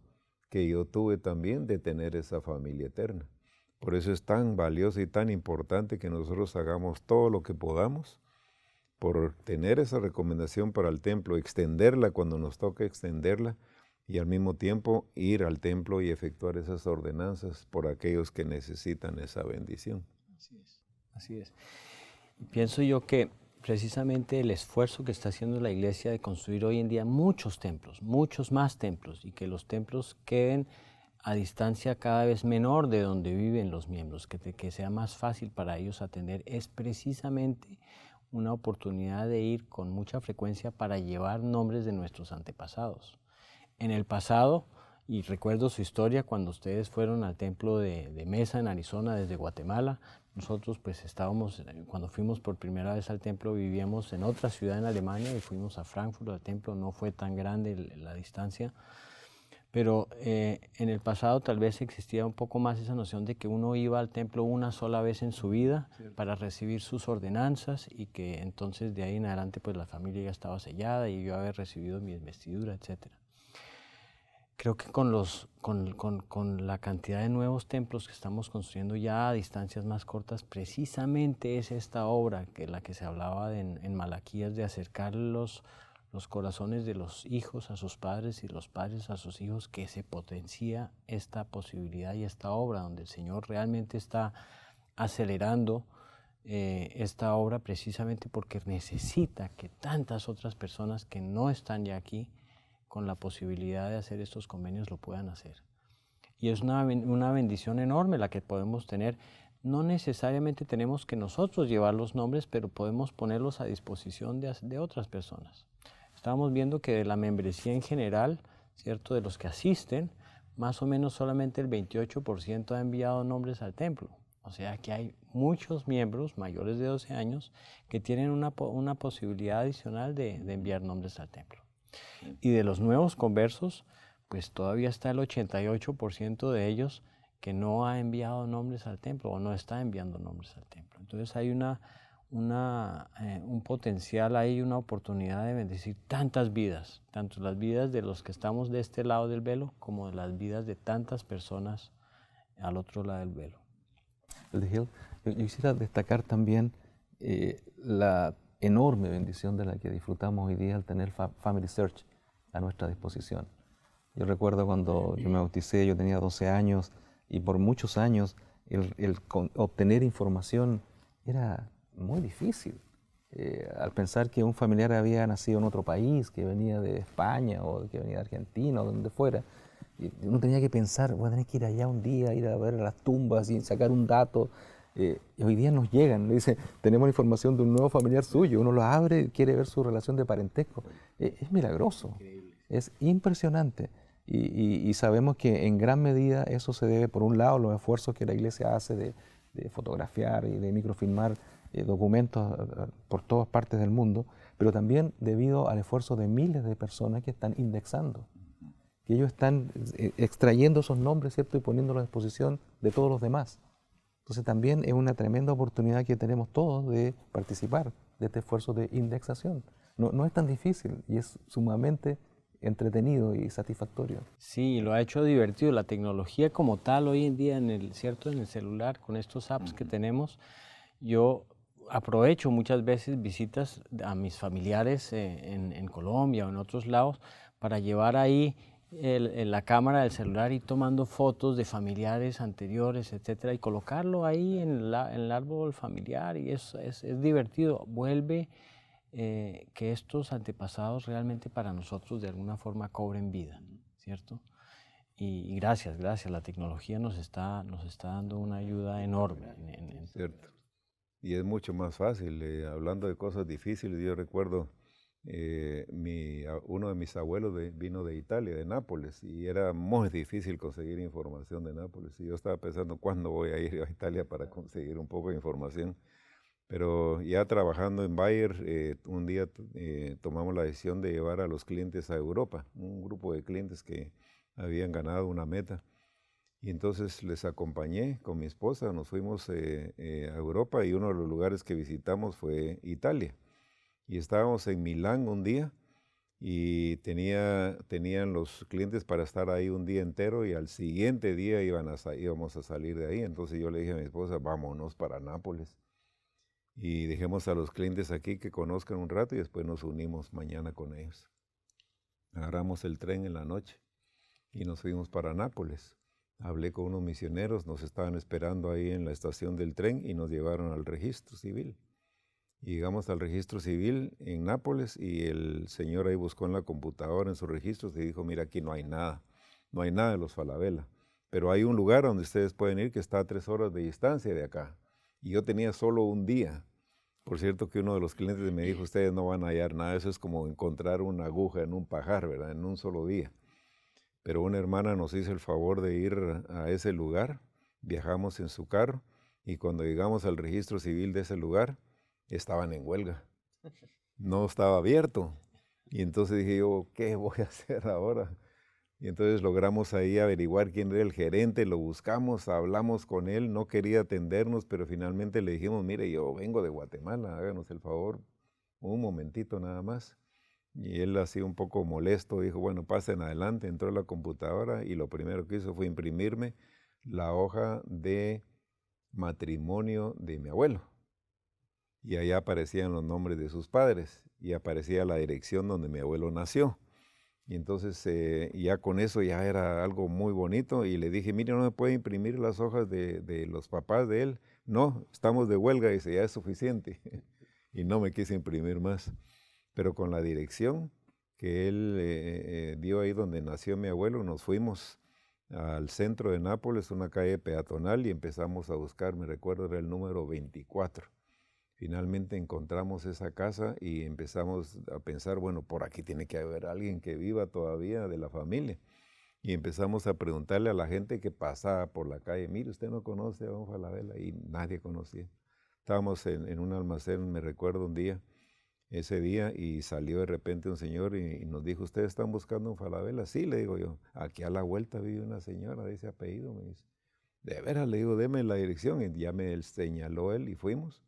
que yo tuve también de tener esa familia eterna. Por eso es tan valioso y tan importante que nosotros hagamos todo lo que podamos por tener esa recomendación para el templo, extenderla cuando nos toque extenderla y al mismo tiempo ir al templo y efectuar esas ordenanzas por aquellos que necesitan esa bendición. Así es. Así es. Y pienso yo que precisamente el esfuerzo que está haciendo la iglesia de construir hoy en día muchos templos, muchos más templos, y que los templos queden a distancia cada vez menor de donde viven los miembros, que sea más fácil para ellos atender, es precisamente una oportunidad de ir con mucha frecuencia para llevar nombres de nuestros antepasados. En el pasado, y recuerdo su historia cuando ustedes fueron al templo de Mesa en Arizona desde Guatemala, nosotros pues estábamos, cuando fuimos por primera vez al templo, vivíamos en otra ciudad en Alemania y fuimos a Frankfurt al templo, no fue tan grande la distancia, pero en el pasado tal vez existía un poco más esa noción de que uno iba al templo una sola vez en su vida para recibir sus ordenanzas y que entonces de ahí en adelante pues la familia ya estaba sellada y yo había recibido mi investidura, etcétera. Creo que con la cantidad de nuevos templos que estamos construyendo ya a distancias más cortas, precisamente es esta obra que la que se hablaba en Malaquías de acercar los corazones de los hijos a sus padres y los padres a sus hijos, que se potencia esta posibilidad y esta obra donde el Señor realmente está acelerando esta obra precisamente porque necesita que tantas otras personas que no están ya aquí con la posibilidad de hacer estos convenios lo puedan hacer. Y es una bendición enorme la que podemos tener. No necesariamente tenemos que nosotros llevar los nombres, pero podemos ponerlos a disposición de otras personas. Estábamos viendo que de la membresía en general, ¿cierto?, de los que asisten, más o menos solamente el 28% ha enviado nombres al templo. O sea que hay muchos miembros mayores de 12 años que tienen una posibilidad adicional de enviar nombres al templo. Y de los nuevos conversos, pues todavía está el 88% de ellos que no ha enviado nombres al templo o no está enviando nombres al templo. Entonces hay un potencial ahí, una oportunidad de bendecir tantas vidas, tanto las vidas de los que estamos de este lado del velo como de las vidas de tantas personas al otro lado del velo. Elder Hill, yo quisiera destacar también la enorme bendición de la que disfrutamos hoy día al tener Family Search a nuestra disposición. Yo recuerdo cuando yo me bauticé, yo tenía 12 años y por muchos años el obtener información era muy difícil. Al pensar que un familiar había nacido en otro país, que venía de España o que venía de Argentina o de donde fuera, y uno tenía que pensar, voy a tener que ir allá un día, ir a ver las tumbas y sacar un dato. Y hoy día nos llegan, le dicen, tenemos información de un nuevo familiar suyo, uno lo abre y quiere ver su relación de parentesco. Es milagroso, es impresionante. Y sabemos que en gran medida eso se debe, por un lado, a los esfuerzos que la Iglesia hace de fotografiar y de microfilmar documentos por todas partes del mundo, pero también debido al esfuerzo de miles de personas que están indexando, que ellos están extrayendo esos nombres, ¿cierto?, y poniéndolos a disposición de todos los demás. Entonces también es una tremenda oportunidad que tenemos todos de participar de este esfuerzo de indexación. No es tan difícil y es sumamente entretenido y satisfactorio. Sí, lo ha hecho divertido. La tecnología como tal hoy en día, ¿cierto? En el celular, con estos apps que tenemos, yo aprovecho muchas veces visitas a mis familiares en Colombia o en otros lados para llevar ahí la cámara del celular y tomando fotos de familiares anteriores, etcétera, y colocarlo ahí en el árbol familiar y es divertido. Vuelve que estos antepasados realmente para nosotros de alguna forma cobren vida, ¿cierto? Y gracias, la tecnología nos está dando una ayuda enorme. Cierto. Y es mucho más fácil, hablando de cosas difíciles, yo recuerdo, uno de mis abuelos vino de Italia, de Nápoles, y era muy difícil conseguir información de Nápoles. Y yo estaba pensando, ¿cuándo voy a ir a Italia para conseguir un poco de información? Pero ya trabajando en Bayer, un día tomamos la decisión de llevar a los clientes a Europa, un grupo de clientes que habían ganado una meta. Y entonces les acompañé con mi esposa, nos fuimos a Europa y uno de los lugares que visitamos fue Italia. Y estábamos en Milán un día y tenían los clientes para estar ahí un día entero y al siguiente día íbamos a salir de ahí. Entonces yo le dije a mi esposa, vámonos para Nápoles y dejemos a los clientes aquí que conozcan un rato y después nos unimos mañana con ellos. Agarramos el tren en la noche y nos fuimos para Nápoles. Hablé con unos misioneros, nos estaban esperando ahí en la estación del tren y nos llevaron al registro civil. Y llegamos al registro civil en Nápoles y el señor ahí buscó en la computadora, en sus registros, y dijo, mira, aquí no hay nada de los Falabella, pero hay un lugar donde ustedes pueden ir que está a 3 horas de distancia de acá. Y yo tenía solo un día. Por cierto que uno de los clientes me dijo, ustedes no van a hallar nada, eso es como encontrar una aguja en un pajar, ¿verdad? En un solo día. Pero una hermana nos hizo el favor de ir a ese lugar, viajamos en su carro y cuando llegamos al registro civil de ese lugar, estaban en huelga. No estaba abierto. Y entonces dije yo, ¿qué voy a hacer ahora? Y entonces logramos ahí averiguar quién era el gerente, lo buscamos, hablamos con él, no quería atendernos, pero finalmente le dijimos, mire, yo vengo de Guatemala, háganos el favor, un momentito nada más. Y él así un poco molesto dijo, bueno, pasen adelante, entró a la computadora y lo primero que hizo fue imprimirme la hoja de matrimonio de mi abuelo. Y allá aparecían los nombres de sus padres y aparecía la dirección donde mi abuelo nació. Y entonces ya con eso ya era algo muy bonito y le dije, mire, no me puede imprimir las hojas de los papás de él. No, estamos de huelga, dice, ya es suficiente. Y no me quise imprimir más. Pero con la dirección que él dio ahí donde nació mi abuelo, nos fuimos al centro de Nápoles, una calle peatonal, y empezamos a buscar, me recuerdo era el número 24. Finalmente encontramos esa casa y empezamos a pensar, bueno, por aquí tiene que haber alguien que viva todavía de la familia. Y empezamos a preguntarle a la gente que pasaba por la calle, mire, ¿usted no conoce a don Falabella? Y nadie conocía. Estábamos en un almacén, me recuerdo ese día, y salió de repente un señor y nos dijo, ¿ustedes están buscando un Falabella? Sí, le digo yo, aquí a la vuelta vive una señora de ese apellido, me dice. De veras, le digo, deme la dirección, y ya me señaló él y fuimos.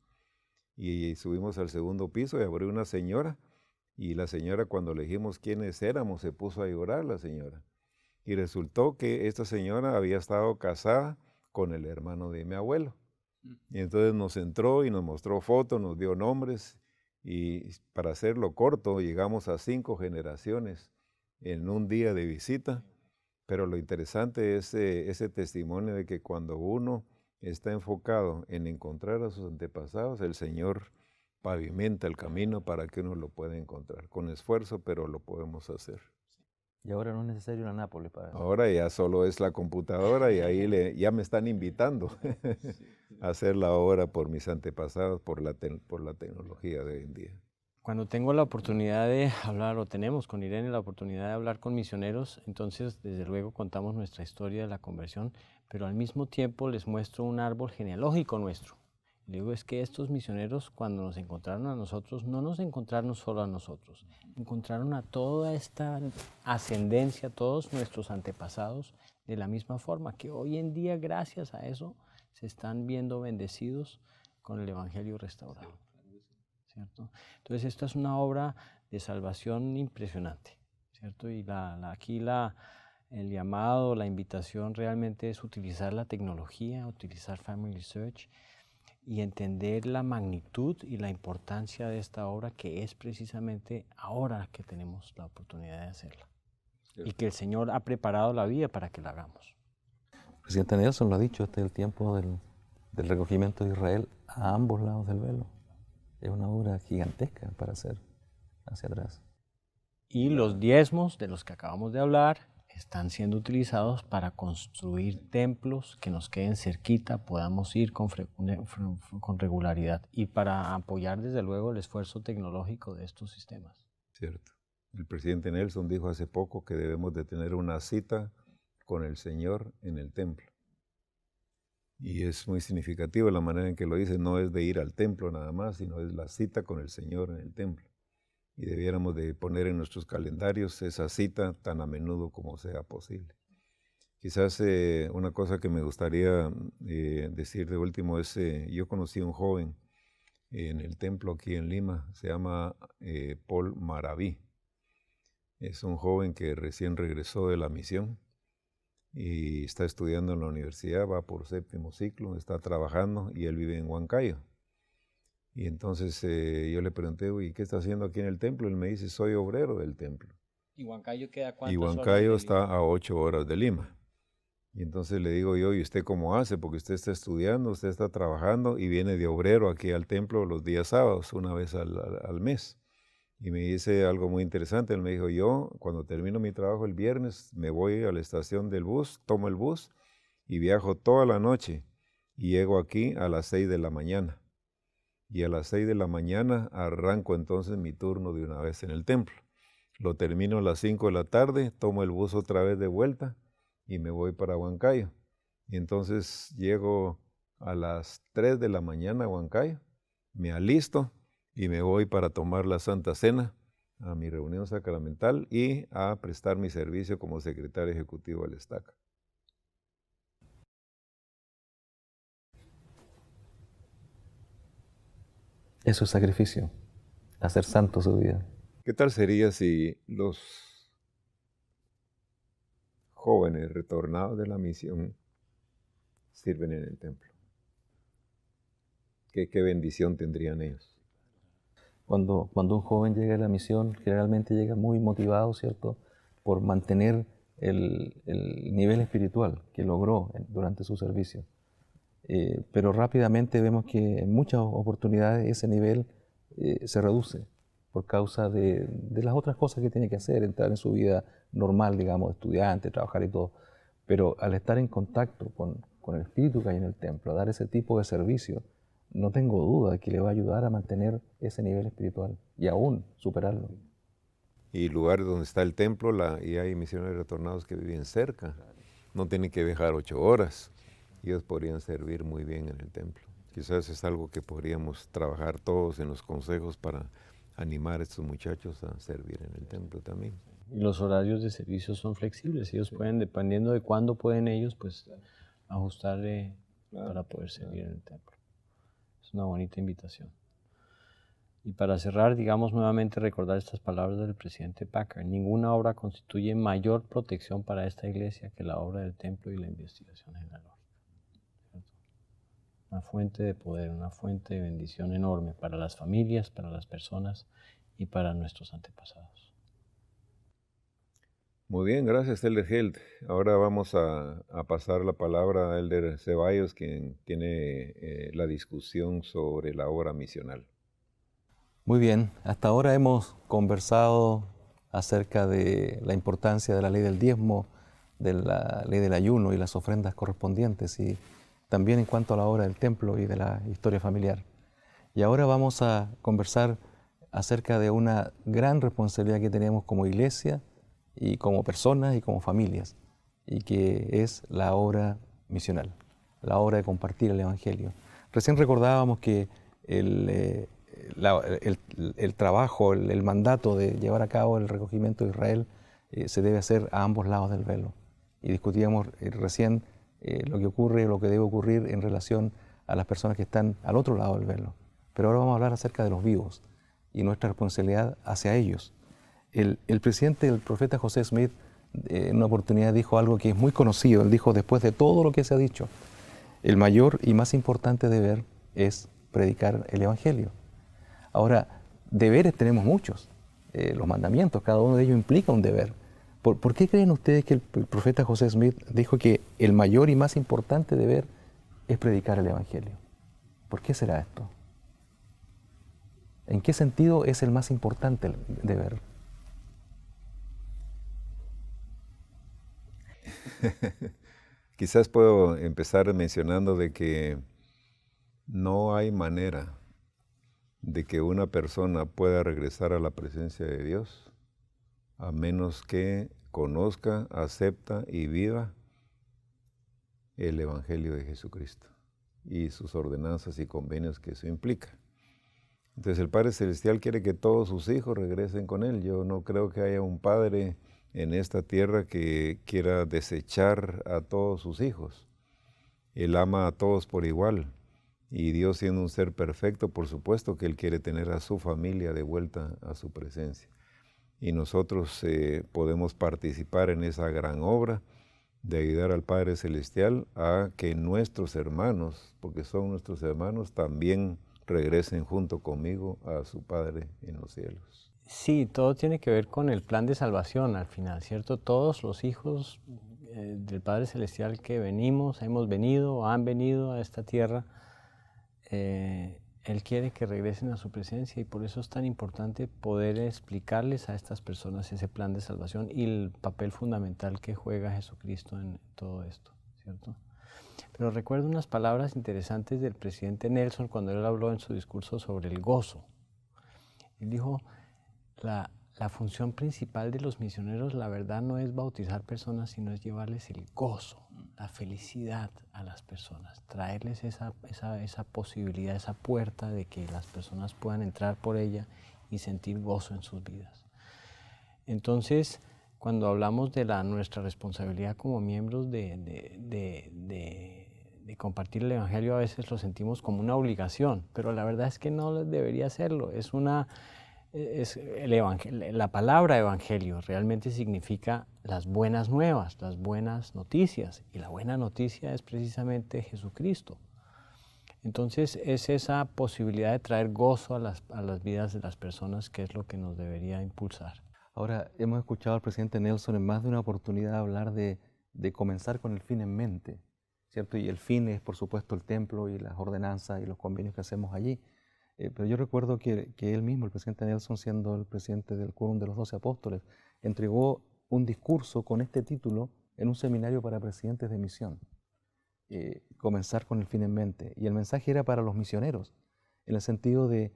Y subimos al segundo piso y abrió una señora, y la señora cuando le dijimos quiénes éramos se puso a llorar la señora. Y resultó que esta señora había estado casada con el hermano de mi abuelo. Y entonces nos entró y nos mostró fotos, nos dio nombres, y para hacerlo corto, llegamos a 5 generaciones en un día de visita. Pero lo interesante es ese testimonio de que cuando uno está enfocado en encontrar a sus antepasados, el Señor pavimenta el camino para que uno lo pueda encontrar. Con esfuerzo, pero lo podemos hacer. Y ahora no es necesario ir a Nápoles para eso. Ahora ya solo es la computadora y ahí ya me están invitando a hacer la obra por mis antepasados, por la tecnología de hoy en día. Cuando tengo la oportunidad de hablar, o tenemos con Irene la oportunidad de hablar con misioneros, entonces desde luego contamos nuestra historia de la conversión, pero al mismo tiempo les muestro un árbol genealógico nuestro. Le digo, es que estos misioneros cuando nos encontraron a nosotros, no nos encontraron solo a nosotros, encontraron a toda esta ascendencia, todos nuestros antepasados, de la misma forma que hoy en día, gracias a eso, se están viendo bendecidos con el Evangelio restaurado. ¿Cierto? Entonces, esta es una obra de salvación impresionante, ¿cierto? Y aquí el llamado, la invitación realmente es utilizar la tecnología, utilizar Family Search y entender la magnitud y la importancia de esta obra, que es precisamente ahora que tenemos la oportunidad de hacerla. Y que el Señor ha preparado la vía para que la hagamos. El presidente Nelson lo ha dicho, este es el tiempo del recogimiento de Israel a ambos lados del velo. Es una obra gigantesca para hacer hacia atrás. Y los diezmos de los que acabamos de hablar están siendo utilizados para construir templos que nos queden cerquita, podamos ir con regularidad, y para apoyar desde luego el esfuerzo tecnológico de estos sistemas. Cierto. El presidente Nelson dijo hace poco que debemos de tener una cita con el Señor en el templo. Y es muy significativo la manera en que lo dice, no es de ir al templo nada más, sino es la cita con el Señor en el templo. Y debiéramos de poner en nuestros calendarios esa cita tan a menudo como sea posible. Quizás una cosa que me gustaría decir de último es, yo conocí a un joven en el templo aquí en Lima, se llama Paul Maraví. Es un joven que recién regresó de la misión y está estudiando en la universidad, va por 7º ciclo, está trabajando y él vive en Huancayo. Y entonces yo le pregunté, ¿y qué está haciendo aquí en el templo? Él me dice, soy obrero del templo. ¿Y Huancayo queda cuántas Y horas Huancayo de está Lima? a 8 horas de Lima. Y entonces le digo yo, ¿y usted cómo hace? Porque usted está estudiando, usted está trabajando y viene de obrero aquí al templo los días sábados, una vez al mes. Y me dice algo muy interesante, él me dijo, yo cuando termino mi trabajo el viernes me voy a la estación del bus, tomo el bus y viajo toda la noche y llego aquí a las 6 de la mañana. Y a las 6 de la mañana arranco entonces mi turno de una vez en el templo. Lo termino a las 5 de la tarde, tomo el bus otra vez de vuelta y me voy para Huancayo. Y entonces llego a las 3 de la mañana a Huancayo, me alisto y me voy para tomar la Santa Cena a mi reunión sacramental y a prestar mi servicio como secretario ejecutivo del Estaca. Eso es sacrificio, hacer santo su vida. ¿Qué tal sería si los jóvenes retornados de la misión sirven en el templo? ¿Qué bendición tendrían ellos? Cuando un joven llega a la misión, generalmente llega muy motivado, ¿cierto?, por mantener el nivel espiritual que logró durante su servicio. Pero rápidamente vemos que en muchas oportunidades ese nivel se reduce por causa de las otras cosas que tiene que hacer, entrar en su vida normal, digamos, de estudiante, trabajar y todo. Pero al estar en contacto con el espíritu que hay en el templo, a dar ese tipo de servicio, no tengo duda de que le va a ayudar a mantener ese nivel espiritual y aún superarlo. Y lugares donde está el templo, y hay misioneros retornados que viven cerca, no tienen que viajar 8 horas. Ellos podrían servir muy bien en el templo. Quizás es algo que podríamos trabajar todos en los consejos para animar a estos muchachos a servir en el templo también. Y los horarios de servicio son flexibles, ellos pueden, dependiendo de cuándo pueden ellos, pues ajustarle para poder servir en el templo. Es una bonita invitación. Y para cerrar, digamos nuevamente recordar estas palabras del presidente Packard: ninguna obra constituye mayor protección para esta iglesia que la obra del templo y la investigación genealógica. ¿Cierto? Una fuente de poder, una fuente de bendición enorme para las familias, para las personas y para nuestros antepasados. Muy bien, gracias, Elder Held. Ahora vamos a pasar la palabra a Elder Ceballos, quien tiene la discusión sobre la obra misional. Muy bien, hasta ahora hemos conversado acerca de la importancia de la ley del diezmo, de la ley del ayuno y las ofrendas correspondientes, y también en cuanto a la obra del templo y de la historia familiar. Y ahora vamos a conversar acerca de una gran responsabilidad que tenemos como iglesia y como personas y como familias, y que es la obra misional, la obra de compartir el Evangelio. Recién recordábamos que el trabajo, el mandato de llevar a cabo el recogimiento de Israel se debe hacer a ambos lados del velo. Y discutíamos recién lo que ocurre, lo que debe ocurrir en relación a las personas que están al otro lado del velo. Pero ahora vamos a hablar acerca de los vivos y nuestra responsabilidad hacia ellos. El presidente, el profeta José Smith, en una oportunidad dijo algo que es muy conocido. Él dijo, después de todo lo que se ha dicho, el mayor y más importante deber es predicar el Evangelio. Ahora, deberes tenemos muchos. Los mandamientos, cada uno de ellos implica un deber. ¿Por qué creen ustedes que el profeta José Smith dijo que el mayor y más importante deber es predicar el Evangelio? ¿Por qué será esto? ¿En qué sentido es el más importante deber? Quizás puedo empezar mencionando de que no hay manera de que una persona pueda regresar a la presencia de Dios a menos que conozca, acepta y viva el Evangelio de Jesucristo y sus ordenanzas y convenios que eso implica. Entonces el Padre Celestial quiere que todos sus hijos regresen con Él. Yo no creo que haya un padre en esta tierra que quiera desechar a todos sus hijos. Él ama a todos por igual. Y Dios, siendo un ser perfecto, por supuesto que Él quiere tener a su familia de vuelta a su presencia. Y nosotros podemos participar en esa gran obra de ayudar al Padre Celestial a que nuestros hermanos, porque son nuestros hermanos, también regresen junto conmigo a su Padre en los cielos. Sí, todo tiene que ver con el plan de salvación al final, ¿cierto? Todos los hijos del Padre Celestial que hemos venido o han venido a esta tierra, Él quiere que regresen a su presencia y por eso es tan importante poder explicarles a estas personas ese plan de salvación y el papel fundamental que juega Jesucristo en todo esto, ¿cierto? Pero recuerdo unas palabras interesantes del presidente Nelson cuando él habló en su discurso sobre el gozo. Él dijo, la función principal de los misioneros, la verdad, no es bautizar personas, sino es llevarles el gozo, la felicidad a las personas, traerles esa posibilidad, esa puerta de que las personas puedan entrar por ella y sentir gozo en sus vidas. Entonces, cuando hablamos de nuestra responsabilidad como miembros de compartir el Evangelio, a veces lo sentimos como una obligación, pero la verdad es que no debería serlo. La palabra evangelio realmente significa las buenas nuevas, las buenas noticias, y la buena noticia es precisamente Jesucristo. Entonces es esa posibilidad de traer gozo a las vidas de las personas que es lo que nos debería impulsar. Ahora, hemos escuchado al presidente Nelson en más de una oportunidad hablar de comenzar con el fin en mente, ¿cierto? Y el fin es, por supuesto, el templo y las ordenanzas y los convenios que hacemos allí. Pero yo recuerdo que él mismo, el presidente Nelson, siendo el presidente del Quórum de los 12 Apóstoles, entregó un discurso con este título en un seminario para presidentes de misión. Comenzar con el fin en mente. Y el mensaje era para los misioneros, en el sentido de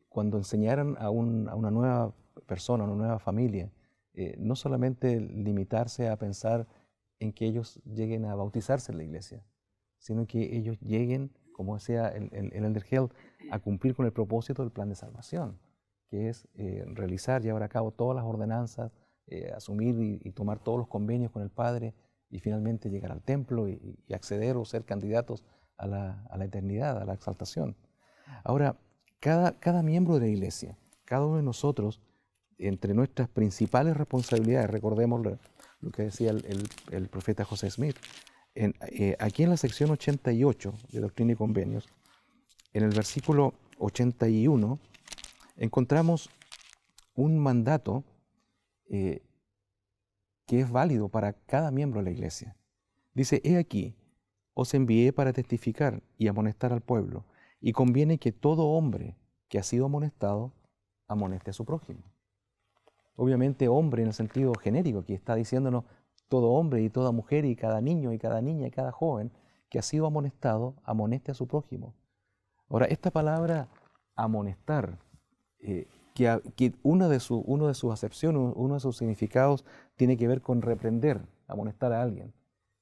cuando enseñaran a una nueva persona, a una nueva familia, no solamente limitarse a pensar en que ellos lleguen a bautizarse en la iglesia, sino que ellos lleguen, como decía el Elder Held, a cumplir con el propósito del plan de salvación, que es realizar, llevar a cabo todas las ordenanzas, asumir y tomar todos los convenios con el Padre y finalmente llegar al templo y acceder o ser candidatos a la eternidad, a la exaltación. Ahora, cada miembro de la iglesia, cada uno de nosotros, entre nuestras principales responsabilidades, recordemos lo que decía el profeta José Smith, aquí en la sección 88 de Doctrina y Convenios, en el versículo 81, encontramos un mandato que es válido para cada miembro de la iglesia. Dice, he aquí, os envié para testificar y amonestar al pueblo, y conviene que todo hombre que ha sido amonestado, amoneste a su prójimo. Obviamente hombre en el sentido genérico, que está diciéndonos todo hombre y toda mujer y cada niño y cada niña y cada joven que ha sido amonestado, amoneste a su prójimo. Ahora, esta palabra amonestar, que uno de sus acepciones, uno de sus significados tiene que ver con reprender, amonestar a alguien.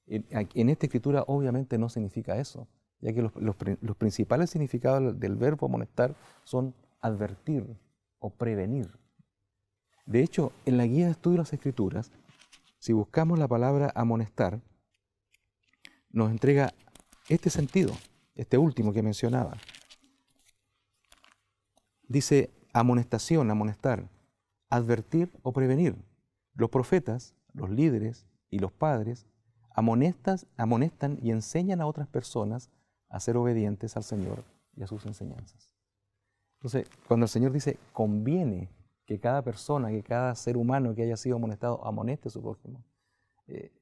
En esta escritura obviamente no significa eso, ya que los principales significados del verbo amonestar son advertir o prevenir. De hecho, en la guía de estudio de las escrituras, si buscamos la palabra amonestar, nos entrega este sentido, este último que mencionaba. Dice amonestación, amonestar, advertir o prevenir. Los profetas, los líderes y los padres amonestan y enseñan a otras personas a ser obedientes al Señor y a sus enseñanzas. Entonces, cuando el Señor dice, conviene que cada persona, que cada ser humano que haya sido amonestado, amoneste a su prójimo,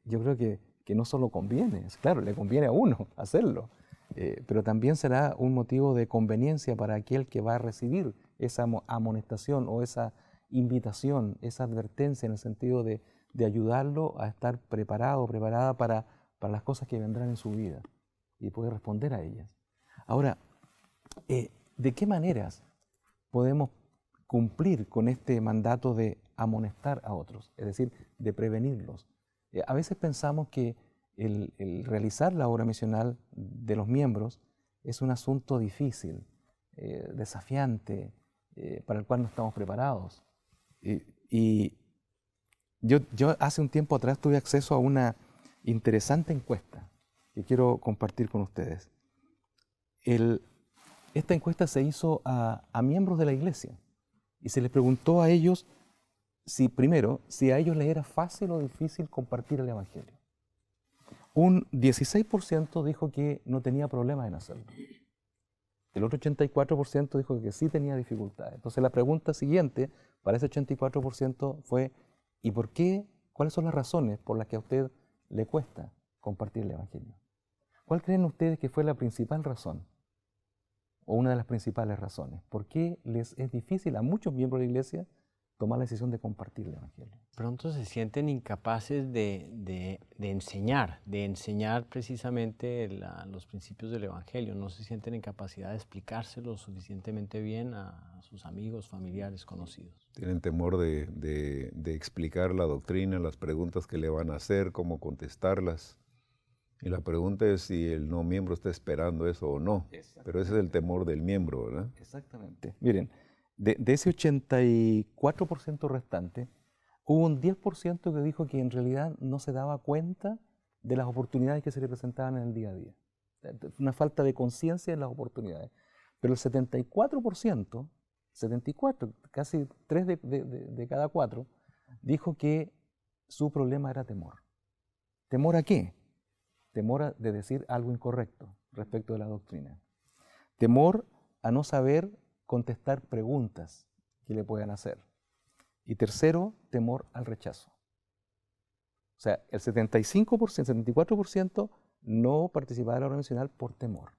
yo creo que no solo conviene, claro, le conviene a uno hacerlo, pero también será un motivo de conveniencia para aquel que va a recibir esa amonestación o esa invitación, esa advertencia en el sentido de ayudarlo a estar preparado, preparada para las cosas que vendrán en su vida y poder responder a ellas. Ahora, ¿de qué maneras podemos cumplir con este mandato de amonestar a otros, es decir, de prevenirlos? A veces pensamos que el realizar la obra misional de los miembros es un asunto difícil, desafiante, para el cual no estamos preparados. Y yo hace un tiempo atrás tuve acceso a una interesante encuesta que quiero compartir con ustedes. Esta encuesta se hizo a miembros de la iglesia y se les preguntó a ellos primero, si a ellos les era fácil o difícil compartir el Evangelio. Un 16% dijo que no tenía problemas en hacerlo. El otro 84% dijo que sí tenía dificultades. Entonces la pregunta siguiente para ese 84% fue, ¿y por qué? ¿Cuáles son las razones por las que a usted le cuesta compartir el Evangelio? ¿Cuál creen ustedes que fue la principal razón? O una de las principales razones. ¿Por qué les es difícil a muchos miembros de la iglesia tomar la decisión de compartir el Evangelio? Pronto se sienten incapaces de enseñar precisamente los principios del Evangelio. No se sienten en capacidad de explicárselo suficientemente bien a sus amigos, familiares, conocidos. Tienen temor de explicar la doctrina, las preguntas que le van a hacer, cómo contestarlas. Y la pregunta es si el no miembro está esperando eso o no. Pero ese es el temor del miembro, ¿verdad? Exactamente. Miren, de ese 84% restante, hubo un 10% que dijo que en realidad no se daba cuenta de las oportunidades que se le presentaban en el día a día. Una falta de conciencia en las oportunidades. Pero el 74%, casi 3 de cada 4, dijo que su problema era temor. ¿Temor a qué? Temor de decir algo incorrecto respecto de la doctrina. Temor a no saber contestar preguntas que le puedan hacer. Y tercero, temor al rechazo. O sea, el 74% no participaba de la obra misional por temor.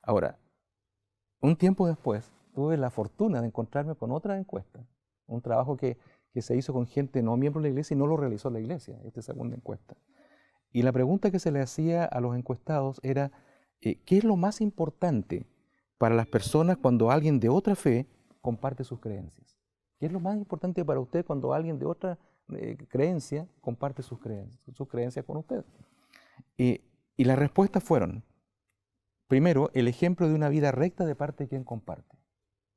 Ahora, un tiempo después, tuve la fortuna de encontrarme con otra encuesta, un trabajo que se hizo con gente no miembro de la iglesia y no lo realizó la iglesia, esta segunda encuesta. Y la pregunta que se le hacía a los encuestados era, ¿qué es lo más importante para las personas cuando alguien de otra fe comparte sus creencias? ¿Qué es lo más importante para usted cuando alguien de otra creencia comparte sus creencias con usted? Y las respuestas fueron, primero, el ejemplo de una vida recta de parte de quien comparte.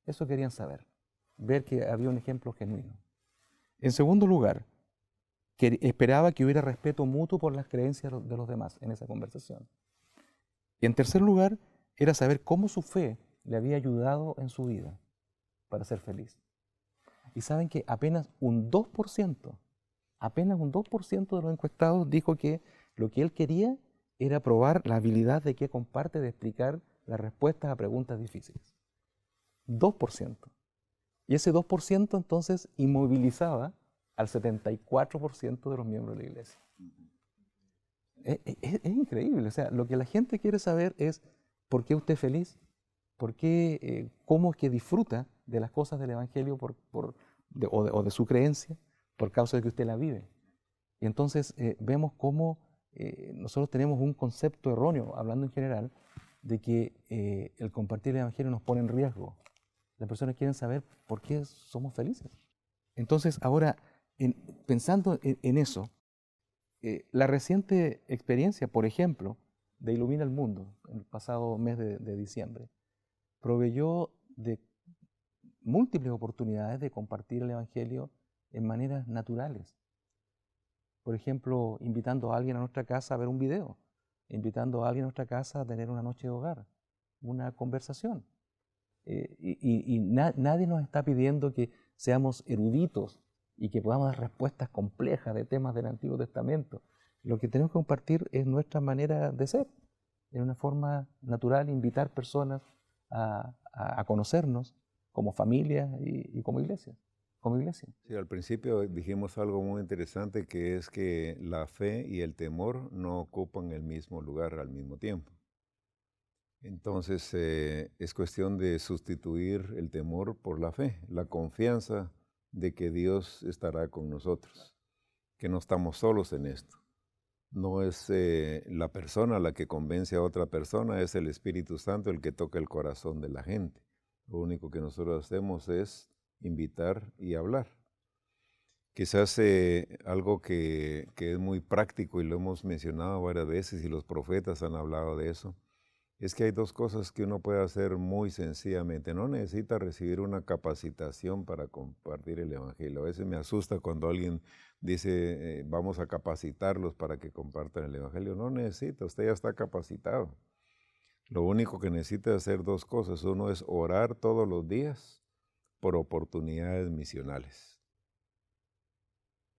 Eso querían saber, ver que había un ejemplo genuino. En segundo lugar, que esperaba que hubiera respeto mutuo por las creencias de los demás en esa conversación. Y en tercer lugar, era saber cómo su fe le había ayudado en su vida para ser feliz. Y saben que apenas un 2% de los encuestados dijo que lo que él quería era probar la habilidad de que comparte de explicar las respuestas a preguntas difíciles. 2%. Y ese 2% entonces inmovilizaba al 74% de los miembros de la iglesia. Es increíble, o sea, lo que la gente quiere saber es por qué usted es feliz, por qué, cómo es que disfruta de las cosas del Evangelio o de su creencia por causa de que usted la vive. Y entonces vemos cómo nosotros tenemos un concepto erróneo, hablando en general, de que el compartir el Evangelio nos pone en riesgo. Las personas quieren saber por qué somos felices. Entonces, ahora, pensando en eso, la reciente experiencia, por ejemplo, de Ilumina el Mundo, en el pasado mes de diciembre, proveyó de múltiples oportunidades de compartir el Evangelio en maneras naturales. Por ejemplo, invitando a alguien a nuestra casa a ver un video, invitando a alguien a nuestra casa a tener una noche de hogar, una conversación. Nadie nos está pidiendo que seamos eruditos y que podamos dar respuestas complejas de temas del Antiguo Testamento. Lo que tenemos que compartir es nuestra manera de ser, en una forma natural, invitar personas a conocernos como familia y como iglesia. Sí, al principio dijimos algo muy interesante, que es que la fe y el temor no ocupan el mismo lugar al mismo tiempo. Entonces es cuestión de sustituir el temor por la fe, la confianza de que Dios estará con nosotros, que no estamos solos en esto. No es la persona la que convence a otra persona, es el Espíritu Santo el que toca el corazón de la gente. Lo único que nosotros hacemos es invitar y hablar. Quizás algo que es muy práctico y lo hemos mencionado varias veces y los profetas han hablado de eso, es que hay dos cosas que uno puede hacer muy sencillamente. No necesita recibir una capacitación para compartir el Evangelio. A veces me asusta cuando alguien dice, vamos a capacitarlos para que compartan el Evangelio. No necesita, usted ya está capacitado. Lo único que necesita es hacer dos cosas. Uno es orar todos los días por oportunidades misionales.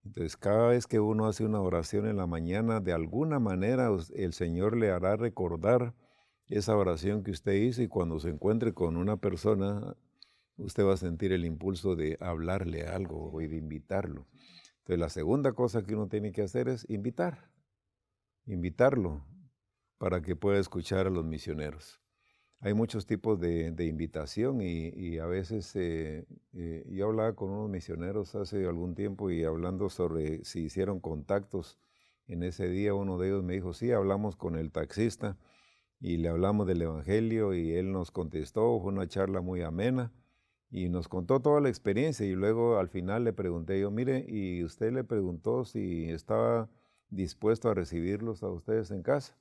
Entonces, cada vez que uno hace una oración en la mañana, de alguna manera el Señor le hará recordar esa oración que usted hizo, y cuando se encuentre con una persona, usted va a sentir el impulso de hablarle algo o de invitarlo. Entonces, la segunda cosa que uno tiene que hacer es invitarlo para que pueda escuchar a los misioneros. Hay muchos tipos de invitación y a veces yo hablaba con unos misioneros hace algún tiempo y hablando sobre si hicieron contactos en ese día, uno de ellos me dijo, sí, hablamos con el taxista y le hablamos del Evangelio y él nos contestó, fue una charla muy amena y nos contó toda la experiencia, y luego al final le pregunté yo, mire, ¿y usted le preguntó si estaba dispuesto a recibirlos a ustedes en casa?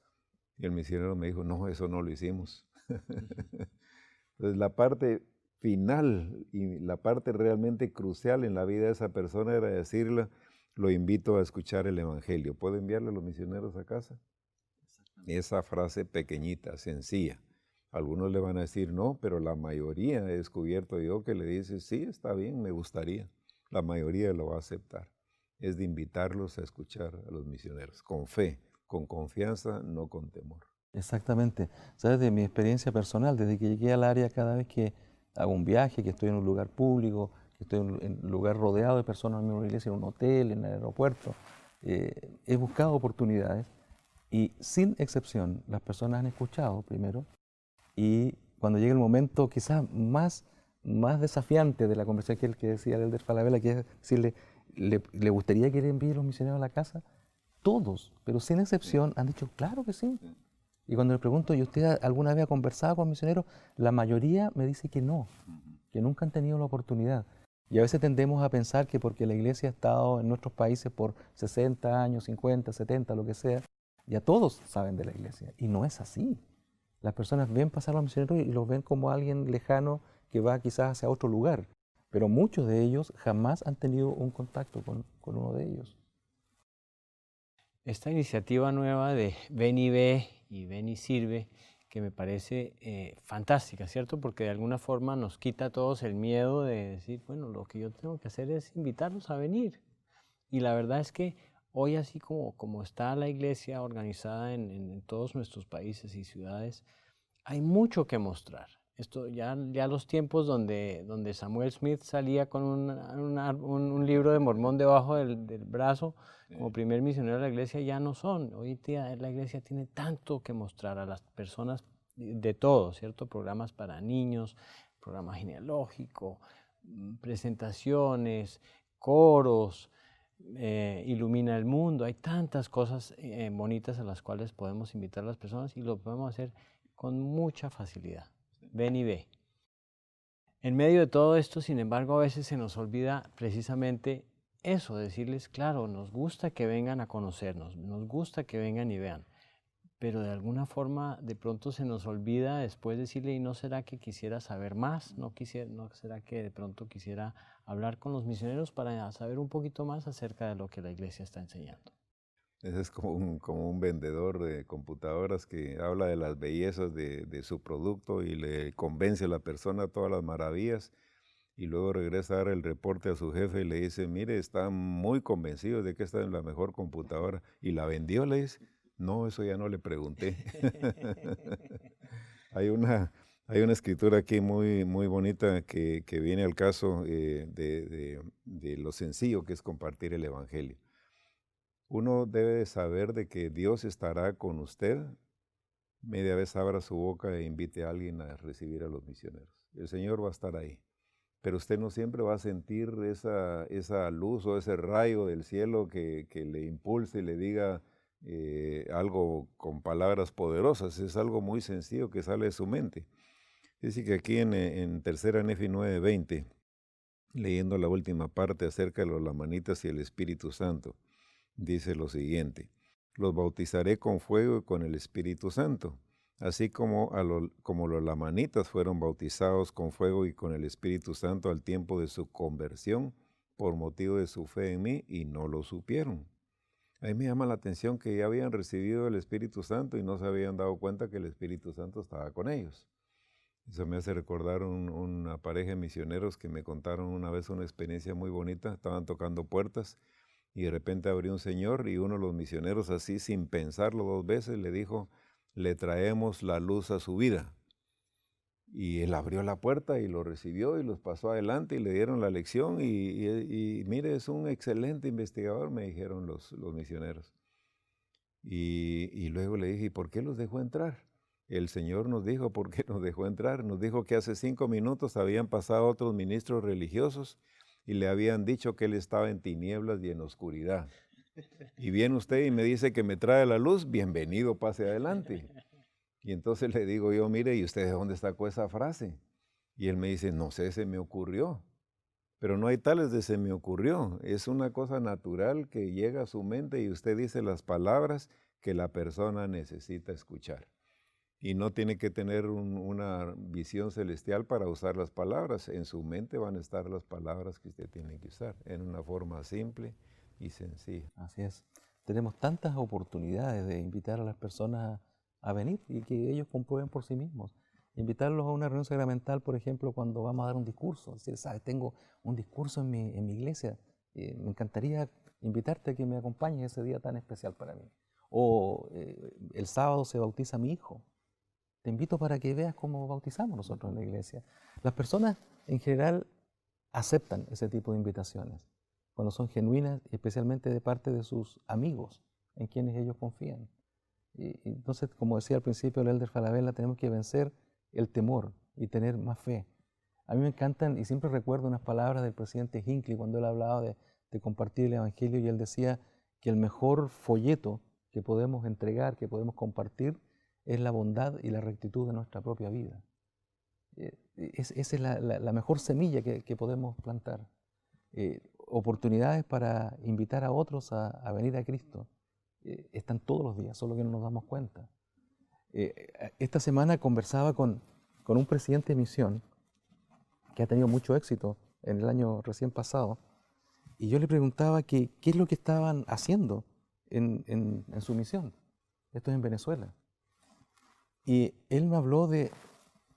Y el misionero me dijo, no, eso no lo hicimos. Entonces la parte final y la parte realmente crucial en la vida de esa persona era decirle, lo invito a escuchar el Evangelio. ¿Puedo enviarle a los misioneros a casa? Esa frase pequeñita, sencilla. Algunos le van a decir no, pero la mayoría he descubierto yo que le dice, sí, está bien, me gustaría. La mayoría lo va a aceptar. Es de invitarlos a escuchar a los misioneros, con fe, con confianza, no con temor. Exactamente. Sabes, de mi experiencia personal, desde que llegué al área, cada vez que hago un viaje, que estoy en un lugar público, que estoy en un lugar rodeado de personas en una iglesia, en un hotel, en el aeropuerto, he buscado oportunidades y sin excepción las personas han escuchado primero, y cuando llega el momento quizás más desafiante de la conversación que decía el Elder Falabella, que es decirle, ¿le gustaría que le envíe los misioneros a la casa? Todos, pero sin excepción, han dicho, claro que sí. Y cuando le pregunto, ¿y usted alguna vez ha conversado con misioneros? La mayoría me dice que no, que nunca han tenido la oportunidad. Y a veces tendemos a pensar que porque la iglesia ha estado en nuestros países por 60 años, 50, 70, lo que sea, ya todos saben de la iglesia. Y no es así. Las personas ven pasar a los misioneros y los ven como alguien lejano que va quizás hacia otro lugar. Pero muchos de ellos jamás han tenido un contacto con uno de ellos. Esta iniciativa nueva de Ven y Ve y Ven y Sirve, que me parece fantástica, ¿cierto? Porque de alguna forma nos quita a todos el miedo de decir, bueno, lo que yo tengo que hacer es invitarlos a venir. Y la verdad es que hoy, así como está la iglesia organizada en todos nuestros países y ciudades, hay mucho que mostrar. Esto ya los tiempos donde Samuel Smith salía con un libro de Mormón debajo del brazo como primer misionero de la iglesia ya no son. Hoy día la iglesia tiene tanto que mostrar a las personas de todo, ¿cierto? Programas para niños, programa genealógico, presentaciones, coros, ilumina el mundo. Hay tantas cosas bonitas a las cuales podemos invitar a las personas y lo podemos hacer con mucha facilidad. Ven y ve. En medio de todo esto, sin embargo, a veces se nos olvida precisamente eso, decirles, claro, nos gusta que vengan a conocernos, nos gusta que vengan y vean, pero de alguna forma de pronto se nos olvida después decirle, ¿y no será que quisiera saber más? ¿No será que de pronto quisiera hablar con los misioneros para saber un poquito más acerca de lo que la iglesia está enseñando? Ese es como un vendedor de computadoras que habla de las bellezas de su producto y le convence a la persona todas las maravillas. y luego regresa a dar el reporte a su jefe y le dice, mire, está muy convencido de que esta es la mejor computadora. ¿Y la vendió? Le dice. No, eso ya no le pregunté. Hay una escritura aquí muy, muy bonita que viene al caso de lo sencillo que es compartir el Evangelio. Uno debe saber de que Dios estará con usted media vez abra su boca e invite a alguien a recibir a los misioneros. El Señor va a estar ahí, pero usted no siempre va a sentir esa luz o ese rayo del cielo que le impulse y le diga algo con palabras poderosas. Es algo muy sencillo que sale de su mente. Dice que aquí en tercera Nefi 9:20, leyendo la última parte acerca de los lamanitas y el Espíritu Santo, dice lo siguiente: los bautizaré con fuego y con el Espíritu Santo, así como los lamanitas fueron bautizados con fuego y con el Espíritu Santo al tiempo de su conversión por motivo de su fe en mí y no lo supieron. A mí me llama la atención que ya habían recibido el Espíritu Santo y no se habían dado cuenta que el Espíritu Santo estaba con ellos. Eso me hace recordar una pareja de misioneros que me contaron una vez una experiencia muy bonita. Estaban tocando puertas y de repente abrió un señor y uno de los misioneros, así sin pensarlo 2 veces, le dijo, le traemos la luz a su vida. Y él abrió la puerta y lo recibió y los pasó adelante y le dieron la lección y mire, es un excelente investigador, me dijeron los misioneros. Y luego le dije, ¿y por qué los dejó entrar? El Señor nos dijo por qué nos dejó entrar. Nos dijo que hace 5 minutos habían pasado otros ministros religiosos y le habían dicho que él estaba en tinieblas y en oscuridad. Y viene usted y me dice que me trae la luz, bienvenido, pase adelante. Y entonces le digo yo, mire, ¿y usted de dónde sacó esa frase? Y él me dice, no sé, se me ocurrió. Pero no hay tales de se me ocurrió. Es una cosa natural que llega a su mente y usted dice las palabras que la persona necesita escuchar. Y no tiene que tener una visión celestial para usar las palabras. En su mente van a estar las palabras que usted tiene que usar, en una forma simple y sencilla. Así es. Tenemos tantas oportunidades de invitar a las personas a venir y que ellos comprueben por sí mismos. Invitarlos a una reunión sacramental, por ejemplo, cuando vamos a dar un discurso. Decir, sabes, tengo un discurso en mi iglesia. Me encantaría invitarte a que me acompañes ese día tan especial para mí. O el sábado se bautiza mi hijo. Te invito para que veas cómo bautizamos nosotros en la iglesia. Las personas en general aceptan ese tipo de invitaciones cuando son genuinas, especialmente de parte de sus amigos en quienes ellos confían. Y entonces, como decía al principio el Elder Falabella, tenemos que vencer el temor y tener más fe. A mí me encantan y siempre recuerdo unas palabras del presidente Hinckley cuando él hablaba de compartir el Evangelio y él decía que el mejor folleto que podemos entregar, que podemos compartir, es la bondad y la rectitud de nuestra propia vida. Esa es la mejor semilla que podemos plantar. Oportunidades para invitar a otros a venir a Cristo están todos los días, solo que no nos damos cuenta. Esta semana conversaba con un presidente de misión que ha tenido mucho éxito en el año recién pasado, y yo le preguntaba qué es lo que estaban haciendo en su misión. Esto es en Venezuela. Y él me habló de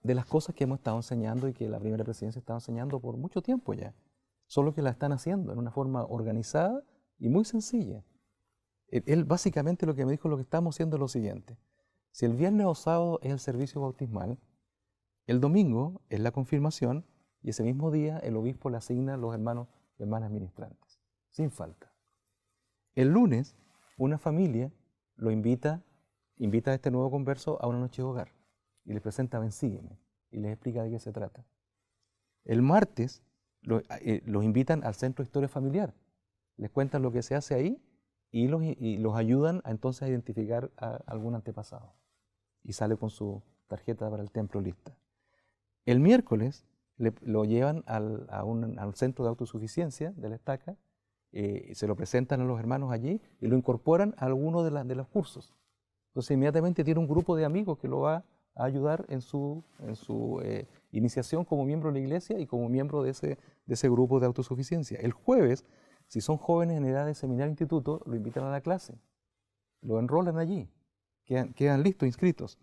las cosas que hemos estado enseñando y que la primera presidencia estaba enseñando por mucho tiempo ya, solo que la están haciendo en una forma organizada y muy sencilla. Él básicamente lo que me dijo, lo que estamos haciendo es lo siguiente: si el viernes o sábado es el servicio bautismal, el domingo es la confirmación y ese mismo día el obispo le asigna a los hermanos y hermanas ministrantes, sin falta. El lunes una familia lo invita a este nuevo converso a una noche de hogar y les presenta Ven, sígueme, y les explica de qué se trata. El martes los invitan al Centro de Historia Familiar, les cuentan lo que se hace ahí y los ayudan entonces a identificar a algún antepasado. Y sale con su tarjeta para el templo lista. El miércoles lo llevan al Centro de Autosuficiencia de la Estaca, se lo presentan a los hermanos allí y lo incorporan a alguno de los cursos. Entonces inmediatamente tiene un grupo de amigos que lo va a ayudar en su iniciación como miembro de la iglesia y como miembro de ese grupo de autosuficiencia. El jueves, si son jóvenes en edad de seminario instituto, lo invitan a la clase, lo enrolan allí, quedan listos, inscritos.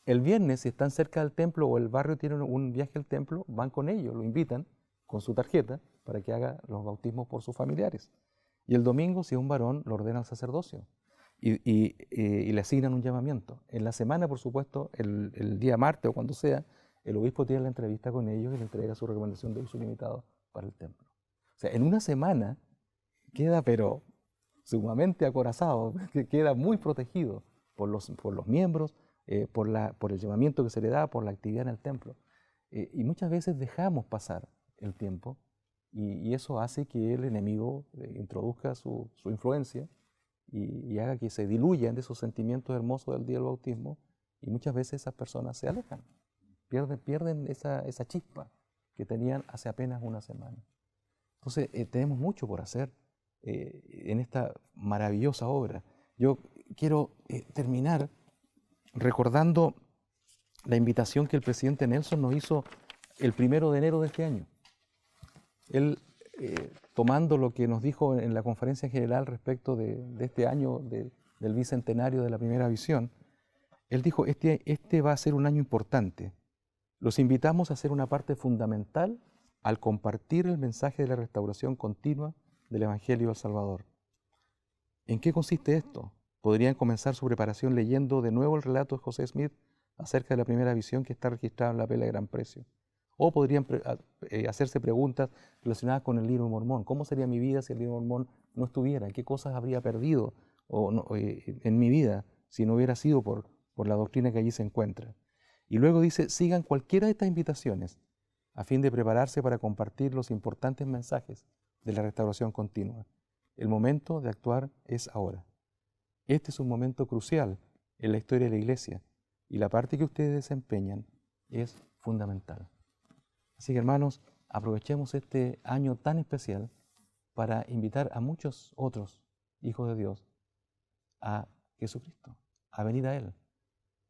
El viernes, si están cerca del templo o el barrio tiene un viaje al templo, van con ellos, lo invitan con su tarjeta para que haga los bautismos por sus familiares. Y el domingo, si es un varón, lo ordena al sacerdocio y le asignan un llamamiento. En la semana, por supuesto, el día martes o cuando sea, el obispo tiene la entrevista con ellos y le entrega su recomendación de uso limitado para el templo. O sea, en una semana queda, pero sumamente acorazado, que queda muy protegido por los miembros, por el llamamiento que se le da, por la actividad en el templo. Y muchas veces dejamos pasar el tiempo y eso hace que el enemigo introduzca su influencia y haga que se diluyan de esos sentimientos hermosos del día del bautismo y muchas veces esas personas se alejan, pierden esa chispa que tenían hace apenas una semana. Entonces tenemos mucho por hacer en esta maravillosa obra. Yo quiero terminar recordando la invitación que el presidente Nelson nos hizo el 1 de enero de este año. Él, tomando lo que nos dijo en la conferencia general respecto de este año del bicentenario de la primera visión, él dijo, este va a ser un año importante. Los invitamos a ser una parte fundamental al compartir el mensaje de la restauración continua del Evangelio del Salvador. ¿En qué consiste esto? Podrían comenzar su preparación leyendo de nuevo el relato de José Smith acerca de la primera visión que está registrada en la Pela de Gran Precio. O podrían hacerse preguntas relacionadas con el libro de Mormón. ¿Cómo sería mi vida si el libro de Mormón no estuviera? ¿Qué cosas habría perdido en mi vida si no hubiera sido por la doctrina que allí se encuentra? Y luego dice, sigan cualquiera de estas invitaciones a fin de prepararse para compartir los importantes mensajes de la restauración continua. El momento de actuar es ahora. Este es un momento crucial en la historia de la Iglesia y la parte que ustedes desempeñan es fundamental. Así que, hermanos, aprovechemos este año tan especial para invitar a muchos otros hijos de Dios a Jesucristo, a venir a Él,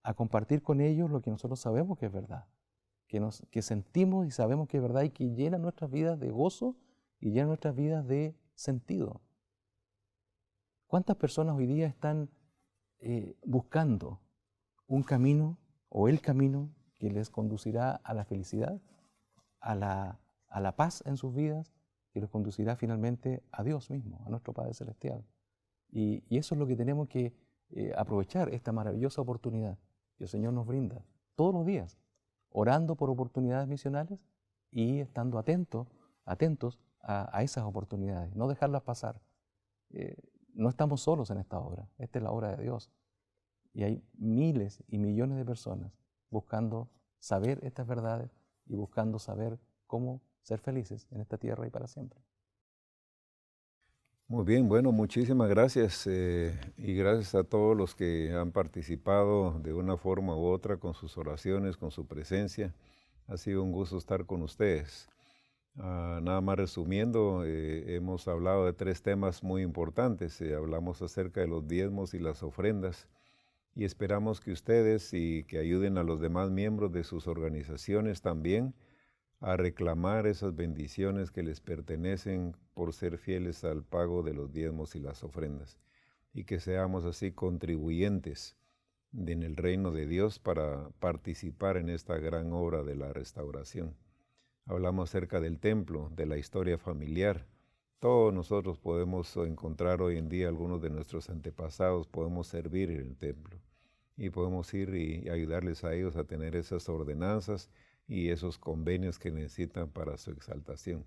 a compartir con ellos lo que nosotros sabemos que es verdad, que sentimos y sabemos que es verdad y que llena nuestras vidas de gozo y llena nuestras vidas de sentido. ¿Cuántas personas hoy día están buscando un camino o el camino que les conducirá a la felicidad, a la paz en sus vidas, que los conducirá finalmente a Dios mismo, a nuestro Padre Celestial? Y eso es lo que tenemos que aprovechar, esta maravillosa oportunidad que el Señor nos brinda todos los días, orando por oportunidades misionales y estando atentos a esas oportunidades, no dejarlas pasar. No estamos solos en esta obra, esta es la obra de Dios. Y hay miles y millones de personas buscando saber estas verdades y buscando saber cómo ser felices en esta tierra y para siempre. Muy bien, bueno, muchísimas gracias y gracias a todos los que han participado de una forma u otra con sus oraciones, con su presencia. Ha sido un gusto estar con ustedes. Nada más resumiendo, hemos hablado de 3 temas muy importantes. Hablamos acerca de los diezmos y las ofrendas y esperamos que ustedes y que ayuden a los demás miembros de sus organizaciones también a reclamar esas bendiciones que les pertenecen por ser fieles al pago de los diezmos y las ofrendas y que seamos así contribuyentes en el reino de Dios para participar en esta gran obra de la restauración. Hablamos acerca del templo, de la historia familiar. Todos nosotros podemos encontrar hoy en día algunos de nuestros antepasados, podemos servir en el templo y podemos ir y ayudarles a ellos a tener esas ordenanzas y esos convenios que necesitan para su exaltación.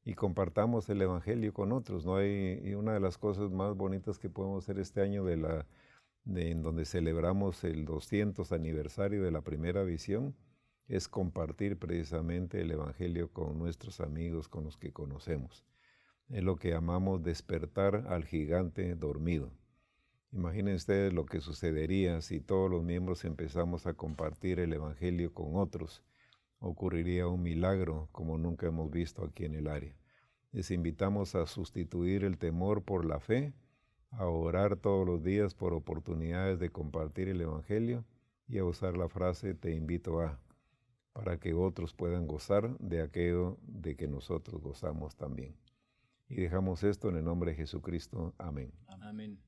Y compartamos el Evangelio con otros, ¿no? Y una de las cosas más bonitas que podemos hacer este año en donde celebramos el 200 aniversario de la primera visión, es compartir precisamente el Evangelio con nuestros amigos, con los que conocemos. Es lo que llamamos despertar al gigante dormido. Imaginen ustedes lo que sucedería si todos los miembros empezamos a compartir el Evangelio con otros. Ocurriría un milagro como nunca hemos visto aquí en el área. Les invitamos a sustituir el temor por la fe, a orar todos los días por oportunidades de compartir el Evangelio y a usar la frase te invito a, para que otros puedan gozar de aquello de que nosotros gozamos también. Y dejamos esto en el nombre de Jesucristo. Amén. Amén.